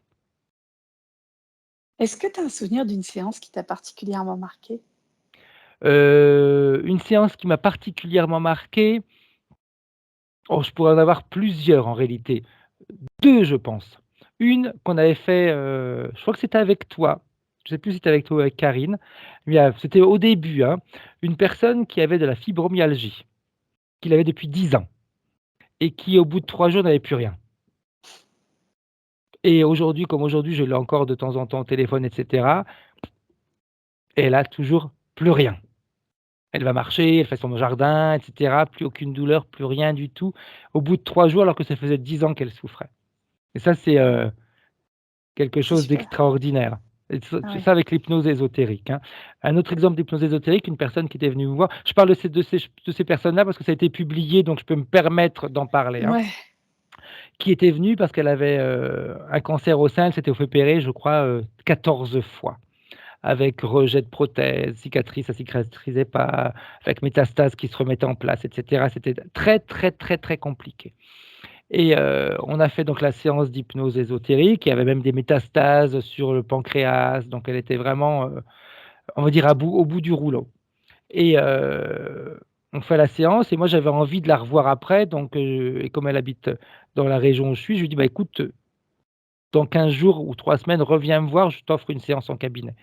Est-ce que tu as un souvenir d'une séance qui t'a particulièrement marqué? Une séance qui m'a particulièrement marqué, oh, je pourrais en avoir plusieurs en réalité. 2 je pense. Une qu'on avait fait, je crois que c'était avec toi, je sais plus si c'était avec toi ou avec Karine, mais c'était au début, hein. Une personne qui avait de la fibromyalgie, qui l'avait depuis 10 ans et qui au bout de 3 jours n'avait plus rien. Et aujourd'hui, comme aujourd'hui, je l'ai encore de temps en temps au téléphone et cetera, elle a toujours plus rien. Elle va marcher, elle fait son jardin et cetera, plus aucune douleur, plus rien du tout, au bout de 3 jours alors que ça faisait 10 ans qu'elle souffrait. Et ça, c'est, Waouh, quelque c'est chose super. d'extraordinaire. Et Ouais. ça avec l'hypnose ésotérique, hein. Un autre exemple d'hypnose ésotérique, une personne qui était venue me voir, je parle de ces personnes-là parce que ça a été publié, donc je peux me permettre d'en parler, hein. Ouais. Qui était venue parce qu'elle avait, un cancer au sein, elle s'était fait opérer, je crois, 14 fois. Avec rejet de prothèses, cicatrices, ça cicatrisait pas, avec métastases qui se remettaient en place et cetera. C'était très, très, très, très compliqué et on a fait donc la séance d'hypnose ésotérique. Il y avait même des métastases sur le pancréas, donc elle était vraiment, on va dire au bout du rouleau et on fait la séance et moi j'avais envie de la revoir après donc et comme elle habite dans la région où je suis, je lui dis: «Bah écoute, dans 15 jours ou 3 semaines, reviens me voir, je t'offre une séance en cabinet».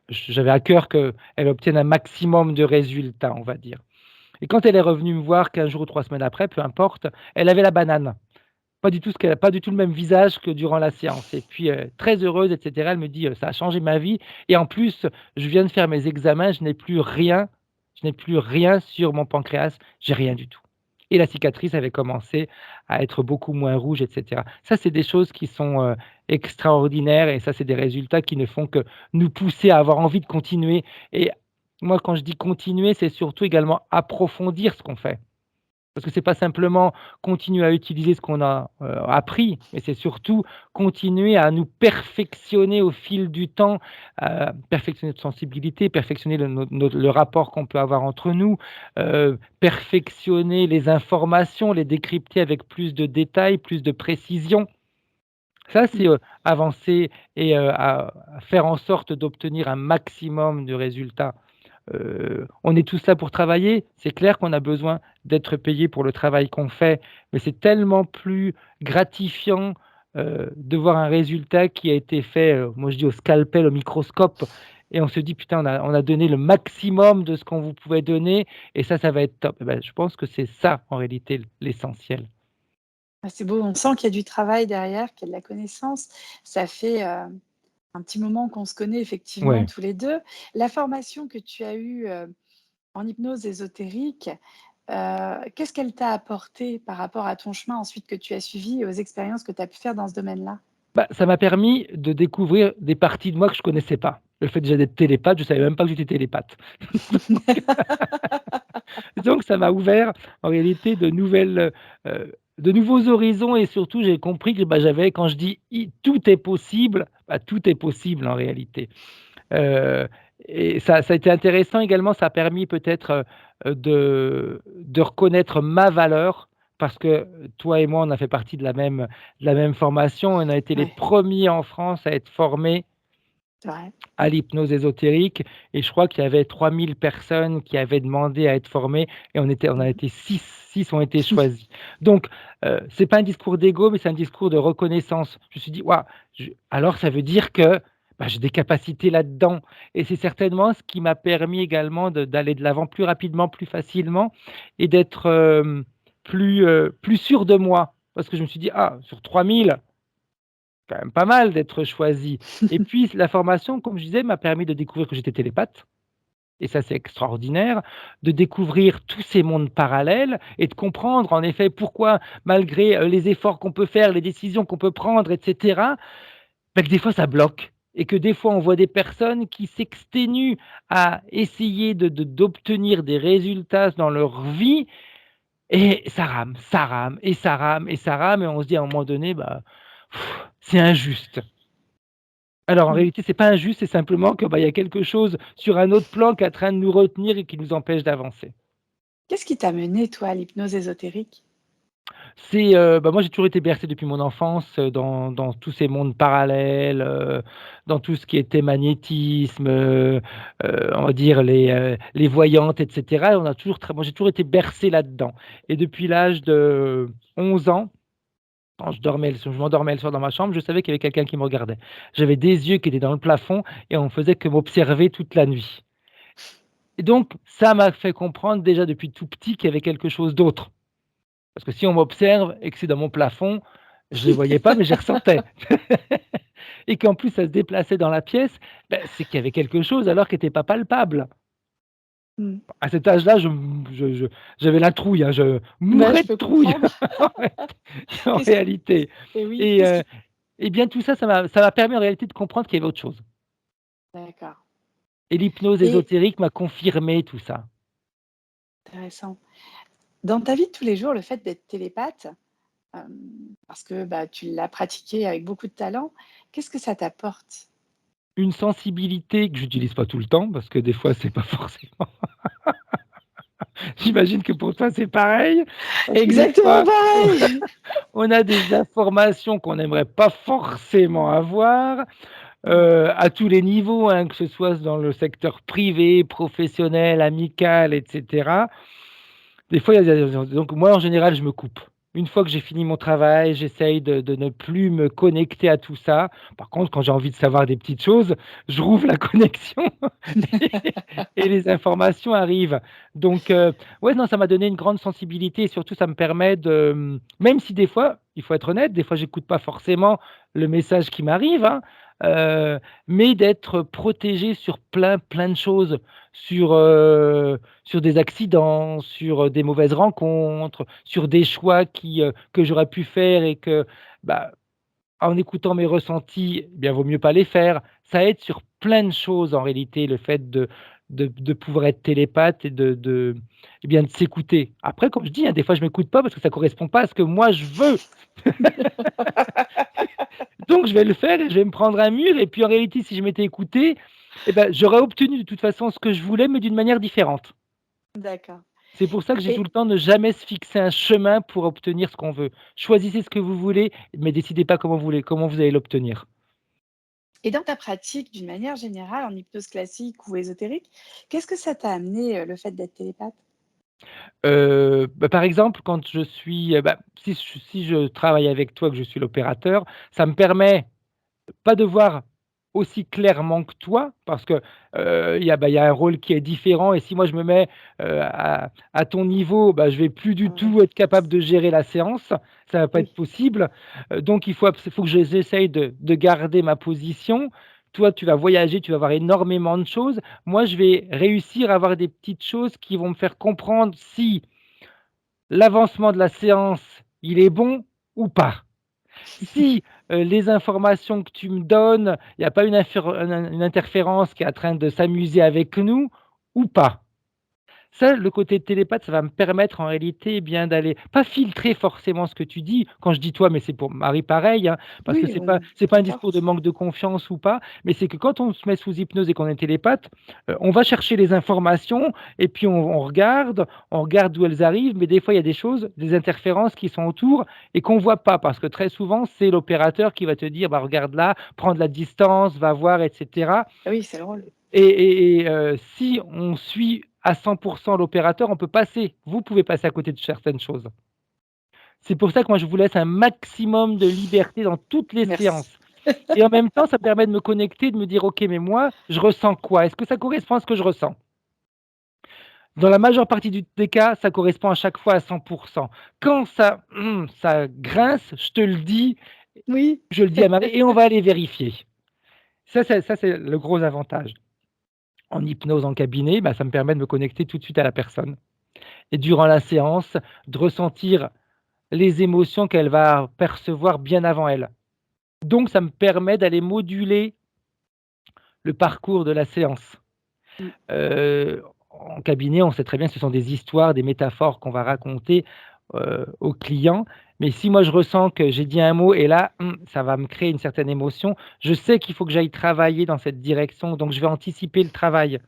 J'avais à cœur qu'elle obtienne un maximum de résultats, on va dire. Et quand elle est revenue me voir 15 jours ou 3 semaines après, peu importe, elle avait la banane. Pas du tout le même visage que durant la séance et puis, très heureuse et cetera. Elle me dit: «Ça a changé ma vie et en plus, je viens de faire mes examens, je n'ai plus rien sur mon pancréas, j'ai rien du tout» et la cicatrice avait commencé à être beaucoup moins rouge et cetera. Ça, c'est des choses qui sont, extraordinaires et ça, c'est des résultats qui ne font que nous pousser à avoir envie de continuer et moi, quand je dis continuer, c'est surtout également approfondir ce qu'on fait. Parce que c'est pas simplement continuer à utiliser ce qu'on a, appris, mais c'est surtout continuer à nous perfectionner au fil du temps, perfectionner notre sensibilité, perfectionner le rapport qu'on peut avoir entre nous, perfectionner les informations, les décrypter avec plus de détails, plus de précision. Ça, c'est, Mmh. avancer et à faire en sorte d'obtenir un maximum de résultats, On est tous là pour travailler. C'est clair qu'on a besoin d'être payé pour le travail qu'on fait, mais c'est tellement plus gratifiant, de voir un résultat qui a été fait, moi je dis au scalpel, au microscope et on se dit: «Putain, on a donné le maximum de ce qu'on vous pouvait donner et ça va être top». Et bah, je pense que c'est ça en réalité l'essentiel. Ah, c'est beau, on sent qu'il y a du travail derrière, qu'il y a de la connaissance. Ça fait, un petit moment qu'on se connaît effectivement Ouais. tous les 2. La formation que tu as eue, en hypnose ésotérique, qu'est-ce qu'elle t'a apporté par rapport à ton chemin ensuite que tu as suivi et aux expériences que tu as pu faire dans ce domaine-là? Bah, ça m'a permis de découvrir des parties de moi que je connaissais pas. Le fait déjà d'être télépathe, je savais même pas que j'étais télépathe. Donc ça m'a ouvert en réalité de nouveaux horizons et surtout j'ai compris que, bah, j'avais quand je dis i tout est possible, bah, tout est possible en réalité. Heu et ça a été intéressant également, ça a permis peut-être, de reconnaître ma valeur parce que toi et moi, on a fait partie de la même formation. On a été les Ouais, premiers en France à être formés c'est vrai. à l'hypnose ésotérique et je crois qu'il y avait 3000 personnes qui avaient demandé à être formées et on a Mmh. été 6 ont été choisis. Donc c'est pas un discours d'ego, mais c'est un discours de reconnaissance. Je me suis dit: «Waouh, je alors ça veut dire que, bah, j'ai des capacités là-dedans» et c'est certainement ce qui m'a permis également d'aller de l'avant plus rapidement, plus facilement et d'être, plus sûr de moi. Parce que je me suis dit: «Ah, sur 3000 quand même pas mal d'être choisi» et puis la formation, comme je disais, m'a permis de découvrir que j'étais télépathe et ça, c'est extraordinaire, de découvrir tous ces mondes parallèles et de comprendre en effet pourquoi malgré, les efforts qu'on peut faire, les décisions qu'on peut prendre et cetera, bah, que des fois ça bloque et que des fois on voit des personnes qui s'exténuent à essayer d'obtenir des résultats dans leur vie et ça rame, ça rame et ça rame et ça rame et on se dit à un moment donné, bah, c'est injuste. Alors en Mmh. réalité, c'est pas injuste, c'est simplement que, bah, il y a quelque chose sur un autre plan qui est en train de nous retenir et qui nous empêche d'avancer. Qu'est-ce qui t'a mené, toi, à l'hypnose ésotérique? C'est, bah, moi j'ai toujours été bercé depuis mon enfance, dans tous ces mondes parallèles, dans tout ce qui était magnétisme, on va dire les voyantes et cetera et on a toujours moi j'ai toujours été bercé là-dedans et depuis l'âge de 11 ans, quand je m'endormais le soir dans ma chambre, je savais qu'il y avait quelqu'un qui me regardait. J'avais des yeux qui étaient dans le plafond et on faisait que m'observer toute la nuit. Et donc, ça m'a fait comprendre déjà depuis tout petit qu'il y avait quelque chose d'autre. Parce que si on m'observe et que c'est dans mon plafond, je les voyais pas, mais je les ressentais. Et qu'en plus ça se déplaçait dans la pièce, bah, c'est qu'il y avait quelque chose alors qui était pas palpable. Mmh. À cet âge-là, je j'avais la trouille, hein, je Bah, mourais je de peux trouille comprendre. en fait, en Qu'est-ce réalité. et oui, Et qu'est-ce qui et bien tout ça, ça m'a permis en réalité de comprendre qu'il y avait autre chose. d'accord Et l'hypnose et ésotérique m'a confirmé tout ça. intéressant. Dans ta vie de tous les jours, le fait d'être télépathe, parce que, bah, tu l'as pratiqué avec beaucoup de talent, qu'est-ce que ça t'apporte? Une sensibilité que j'utilise pas tout le temps parce que des fois c'est pas forcément j'imagine que pour toi c'est pareil, parce que des Exactement fois pareil! on a des informations qu'on n'aimerait pas forcément avoir, Mmh. à tous les niveaux, hein, que ce soit dans le secteur privé, professionnel, amical et cetera. Des fois, il y a donc moi, en général, je me coupe. Une fois que j'ai fini mon travail, j'essaye de ne plus me connecter à tout ça. Par contre, quand j'ai envie de savoir des petites choses, je rouvre la connexion et les informations arrivent. Donc ouais, non, ça m'a donné une grande sensibilité et surtout ça me permet de, même si des fois, il faut être honnête, des fois j'écoute pas forcément le message qui m'arrive, hein, mais d'être protégé sur plein de choses, sur, sur des accidents, sur, des mauvaises rencontres, sur des choix que j'aurais pu faire et que, bah, en écoutant mes ressentis, eh bien, vaut mieux pas les faire. Ça aide sur plein de choses en réalité, le fait de pouvoir être télépathe et eh bien, de s'écouter. Après, comme je dis, hein, des fois je m'écoute pas parce que ça correspond pas à ce que moi je veux. Donc je vais le faire et je vais me prendre un mur et puis en réalité, si je m'étais écouté, eh ben, j'aurais obtenu de toute façon ce que je voulais, mais d'une manière différente. D'accord C'est pour ça que j'ai tout et le temps, ne jamais se fixer un chemin pour obtenir ce qu'on veut. Choisissez ce que vous voulez, mais décidez pas comment vous allez l'obtenir. Et dans ta pratique, d'une manière générale, en hypnose classique ou ésotérique, qu'est-ce que ça t'a amené, le fait d'être télépathe? Par exemple, quand je suis, si je travaille avec toi, que je suis l'opérateur, ça me permet pas de voir aussi clairement que toi, parce que, il y a un rôle qui est différent et si moi je me mets, à ton niveau, bah, je vais plus du Ouais, tout être capable de gérer la séance, ça va pas être oui, possible, donc il faut que j'essaye de garder ma position. Toi, tu vas voyager, tu vas voir énormément de choses. Moi, je vais réussir à avoir des petites choses qui vont me faire comprendre si l'avancement de la séance, il est bon ou pas. Si, les informations que tu me donnes, il y a pas une interférence qui est en train de s'amuser avec nous ou pas. Ça, le côté télépathe, ça va me permettre en réalité, eh bien, d'aller pas filtrer forcément ce que tu dis. Quand je dis toi, mais c'est pour Marie pareil, hein, parce que oui, c'est pas un discours de qu'importe. manque de confiance ou pas, mais c'est que quand on se met sous hypnose et qu'on est télépathe, on va chercher les informations et puis on regarde d'où elles arrivent, mais des fois il y a des choses, des interférences qui sont autour et qu'on voit pas parce que très souvent, c'est l'opérateur qui va te dire: «Bah, regarde là, prends de la distance, va voir» et cetera. Ah oui, c'est le rôle. Si on suit à 100 l'opérateur, on peut passer vous pouvez passer à côté de certaines choses. C'est pour ça que moi je vous laisse un maximum de liberté dans toutes les Merci. séances et en même temps, ça me permet de me connecter, de me dire: «OK, mais moi, je ressens quoi? Est-ce que ça correspond à ce que je ressens?» Dans la majeure partie des cas, ça correspond à chaque fois à 100. Quand ça grince, je te le dis, Oui, je le dis à Marie et on va aller vérifier. Ça c'est le gros avantage. En hypnose en cabinet, bah, ça me permet de me connecter tout de suite à la personne. Et durant la séance, de ressentir les émotions qu'elle va percevoir bien avant elle. Donc ça me permet d'aller moduler le parcours de la séance. mmh, En cabinet, on sait très bien que ce sont des histoires, des métaphores qu'on va raconter, aux clients. Mais si moi je ressens que j'ai dit un mot et là, ça va me créer une certaine émotion, je sais qu'il faut que j'aille travailler dans cette direction, donc je vais anticiper le travail.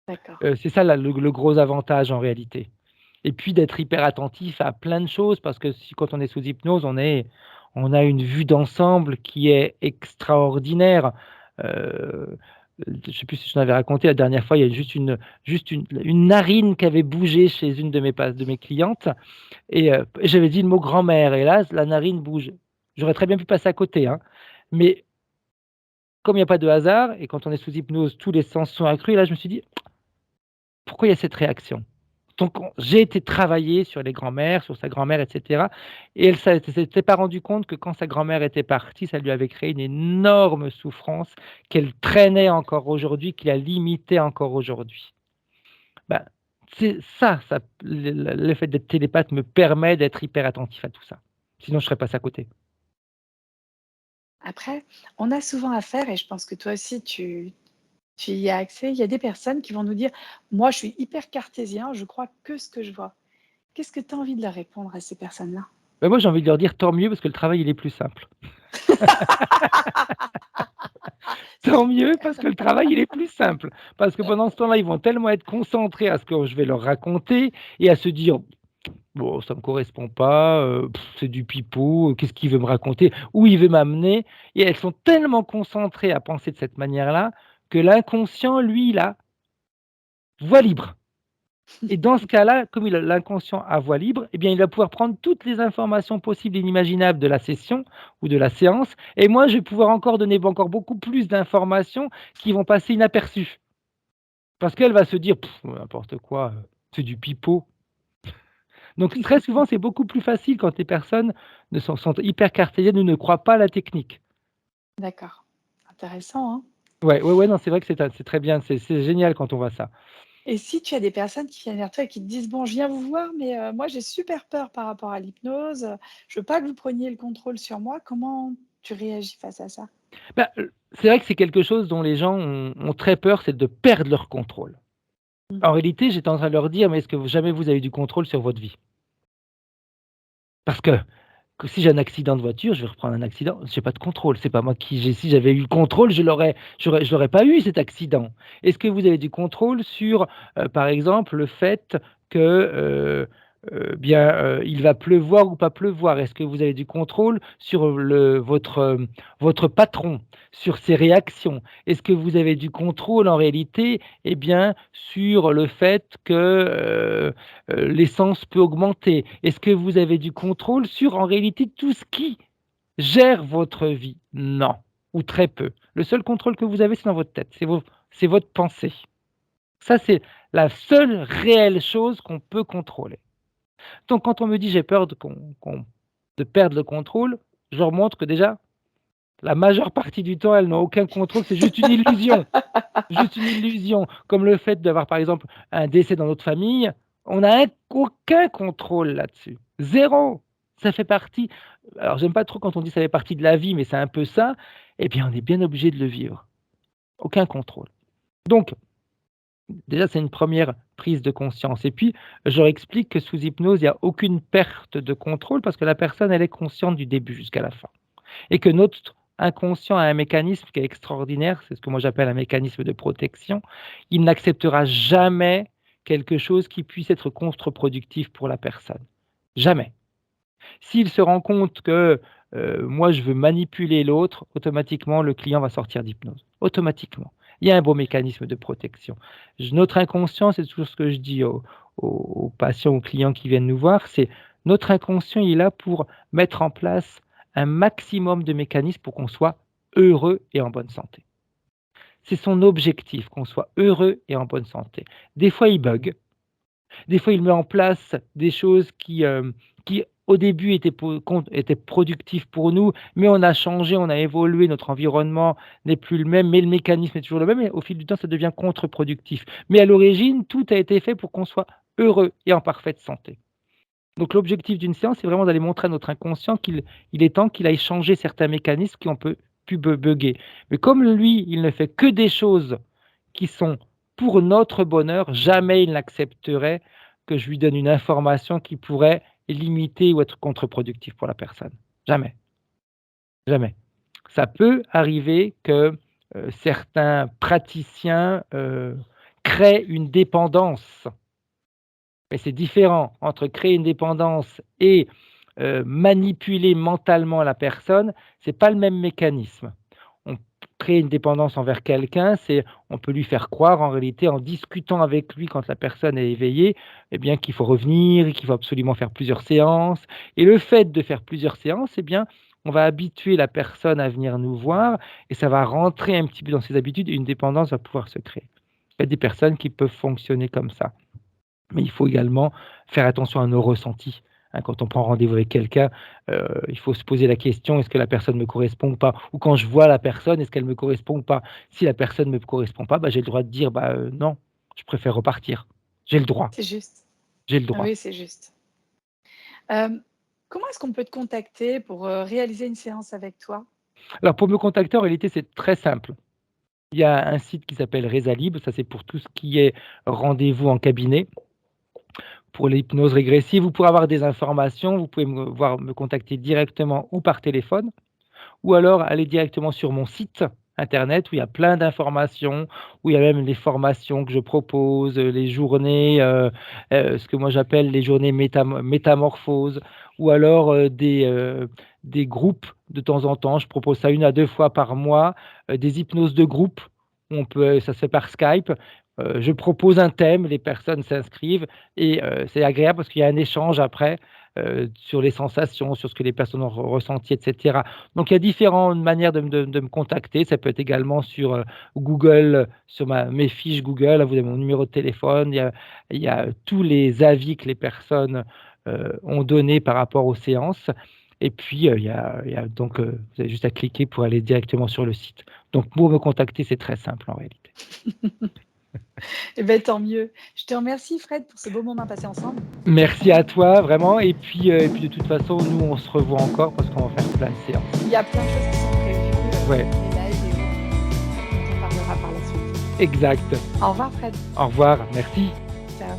d'accord. C'est ça le gros avantage en réalité. Et puis d'être hyper attentif à plein de choses parce que si quand on est sous hypnose, on a une vue d'ensemble qui est extraordinaire. Heu, je ne sais plus si je t'en avais raconté la dernière fois, il y a juste une narine qui avait bougé chez une de mes clientes et j'avais dit le mot grand-mère et là, la narine bouge. J'aurais très bien pu passer à côté, hein, mais comme il y a pas de hasard et quand on est sous hypnose, tous les sens sont accrus et là, je me suis dit: «Pourquoi il y a cette réaction?» Donc j'ai été travailler sur les grands-mères, sur sa grand-mère et cetera et elle s'était pas rendue compte que quand sa grand-mère était partie, ça lui avait créé une énorme souffrance qu'elle traînait encore aujourd'hui, qui la limitait encore aujourd'hui. Bah, c'est ça le fait d'être télépathe me permet d'être hyper attentif à tout ça. Sinon je serais passé à côté. Après, on a souvent affaire et je pense que toi aussi tu y as accès, il y a des personnes qui vont nous dire: «Moi, je suis hyper cartésien, je crois que ce que je vois». Qu'est-ce que tu as envie de leur répondre à ces personnes-là? Bah, moi j'ai envie de leur dire: «Tant mieux parce que le travail il est plus simple». Tant mieux parce que le travail, il est plus simple. Parce que pendant ce temps-là, ils vont tellement être concentrés à ce que je vais leur raconter et à se dire: «Bon, ça me correspond pas, c'est du pipeau, qu'est-ce qu'il veut me raconter? Où il veut m'amener?» et elles sont tellement concentrées à penser de cette manière-là que l'inconscient, lui, il a voie libre. Et dans ce cas-là, comme il a l'inconscient à voie libre, eh bien, il va pouvoir prendre toutes les informations possibles et inimaginables de la session ou de la séance et moi, je vais pouvoir encore donner encore beaucoup plus d'informations qui vont passer inaperçues. Parce qu'elle va se dire: «N'importe quoi, c'est du pipeau». Donc très souvent, c'est beaucoup plus facile quand les personnes ne sont hyper cartésiennes ou ne croient pas à la technique. D'accord, intéressant, hein? Ouais, ouais, ouais, non, c'est vrai que c'est très bien, c'est génial quand on voit ça. Et si tu as des personnes qui viennent vers toi et qui te disent: «Bon, je viens vous voir, mais moi j'ai super peur par rapport à l'hypnose, je veux pas que vous preniez le contrôle sur moi», comment tu réagis face à ça? Bah, c'est vrai que c'est quelque chose dont les gens ont très peur, c'est de perdre leur contrôle. Mmh. En réalité, j'étais en train de leur dire: «Mais est-ce que jamais vous avez du contrôle sur votre vie?» Parce que si j'ai un accident de voiture, je vais reprendre un accident, j'ai pas de contrôle. C'est pas moi qui j'ai si j'avais eu le contrôle, je l'aurais pas eu cet accident. Est-ce que vous avez du contrôle sur, par exemple, le fait que, il va pleuvoir ou pas pleuvoir? Est-ce que vous avez du contrôle sur votre patron, sur ses réactions? Est-ce que vous avez du contrôle en réalité, sur le fait que, l'essence peut augmenter? Est-ce que vous avez du contrôle sur, en réalité, tout ce qui gère votre vie? Non, ou très peu. Le seul contrôle que vous avez, c'est dans votre tête, c'est votre pensée. Ça, c'est la seule réelle chose qu'on peut contrôler. Donc quand on me dit: «J'ai peur de perdre le contrôle», je leur montre que déjà, la majeure partie du temps, elles n'ont aucun contrôle, c'est juste une illusion. Comme le fait d'avoir, par exemple, un décès dans notre famille, on n'a aucun contrôle là-dessus. Zéro. Ça fait partie, alors j'aime pas trop quand on dit: «Ça fait partie de la vie», mais c'est un peu ça, on est bien obligé de le vivre. Aucun contrôle. Donc déjà, c'est une première prise de conscience et puis, je leur explique que sous hypnose, il y a aucune perte de contrôle parce que la personne, elle est consciente du début jusqu'à la fin et que notre inconscient a un mécanisme qui est extraordinaire, c'est ce que moi j'appelle un mécanisme de protection. Il n'acceptera jamais quelque chose qui puisse être contre-productif pour la personne. Jamais. S'il se rend compte que, moi je veux manipuler l'autre, automatiquement le client va sortir d'hypnose. Automatiquement. Il y a un beau mécanisme de protection. Notre inconscient, c'est toujours ce que je dis aux patients, aux clients qui viennent nous voir, c'est notre inconscient, il est là pour mettre en place un maximum de mécanismes pour qu'on soit heureux et en bonne santé. C'est son objectif, qu'on soit heureux et en bonne santé. Des fois, il bug, des fois, il met en place des choses qui au début étaient productives pour nous, mais on a changé, on a évolué, notre environnement n'est plus le même, mais le mécanisme est toujours le même et au fil du temps, ça devient contre-productif. Mais à l'origine, tout a été fait pour qu'on soit heureux et en parfaite santé. Donc l'objectif d'une séance, c'est vraiment d'aller montrer à notre inconscient qu'il est temps qu'il aille changer certains mécanismes qui ont pu bugger. Mais comme lui, il ne fait que des choses qui sont pour notre bonheur, jamais il n'accepterait que je lui donne une information qui pourrait limiter ou être contre-productive pour la personne. Jamais, jamais. Ça peut arriver que, certains praticiens, créent une dépendance. Mais c'est différent entre créer une dépendance et manipuler mentalement la personne, c'est pas le même mécanisme. On crée une dépendance envers quelqu'un, c'est on peut lui faire croire en réalité en discutant avec lui quand la personne est éveillée, qu'il faut revenir et qu'il faut absolument faire plusieurs séances et le fait de faire plusieurs séances, on va habituer la personne à venir nous voir et ça va rentrer un petit peu dans ses habitudes et une dépendance va pouvoir se créer. Il y a des personnes qui peuvent fonctionner comme ça. Mais il faut également faire attention à nos ressentis. Hein, quand on prend rendez-vous avec quelqu'un, il faut se poser la question: «Est-ce que la personne me correspond ou pas?» ou quand je vois la personne, est-ce qu'elle me correspond ou pas? Si la personne ne me correspond pas, j'ai le droit de dire: non, je préfère repartir». J'ai le droit, C'est juste. j'ai le Ah droit. oui, c'est juste. Hem, Comment est-ce qu'on peut te contacter pour, réaliser une séance avec toi? Alors pour me contacter, en réalité, c'est très simple. Il y a un site qui s'appelle Rezalib, ça c'est pour tout ce qui est rendez-vous en cabinet. Pour l'hypnose régressive, vous pourrez avoir des informations, vous pouvez me contacter directement ou par téléphone. Ou alors aller directement sur mon site internet où il y a plein d'informations, où il y a même les formations que je propose, les journées, ce que moi j'appelle les journées métamorphose ou alors, des groupes de temps en temps. Je propose ça 1 à 2 fois par mois, des hypnoses de groupe. Ça se fait par Skype. Je propose un thème, les personnes s'inscrivent et c'est agréable parce qu'il y a un échange après, sur les sensations, sur ce que les personnes ont ressenti et cetera. Donc il y a différentes manières de me contacter. Ça peut être également sur, Google, sur mes fiches Google. Vous avez mon numéro de téléphone. Il y a tous les avis que les personnes, ont donnés par rapport aux séances et puis, il y a donc, vous avez juste à cliquer pour aller directement sur le site. Donc pour me contacter, c'est très simple en réalité. Eh beh, tant mieux. Je te remercie Fred pour ce beau moment passé ensemble. Merci à toi vraiment et puis de toute façon, nous on se revoit encore parce qu'on va faire plein de séances. Il y a plein de choses qui sont prévues, Ouais, des lives et autres, dont on parlera par la suite. exact. Au revoir Fred. Au revoir, merci. Ciao.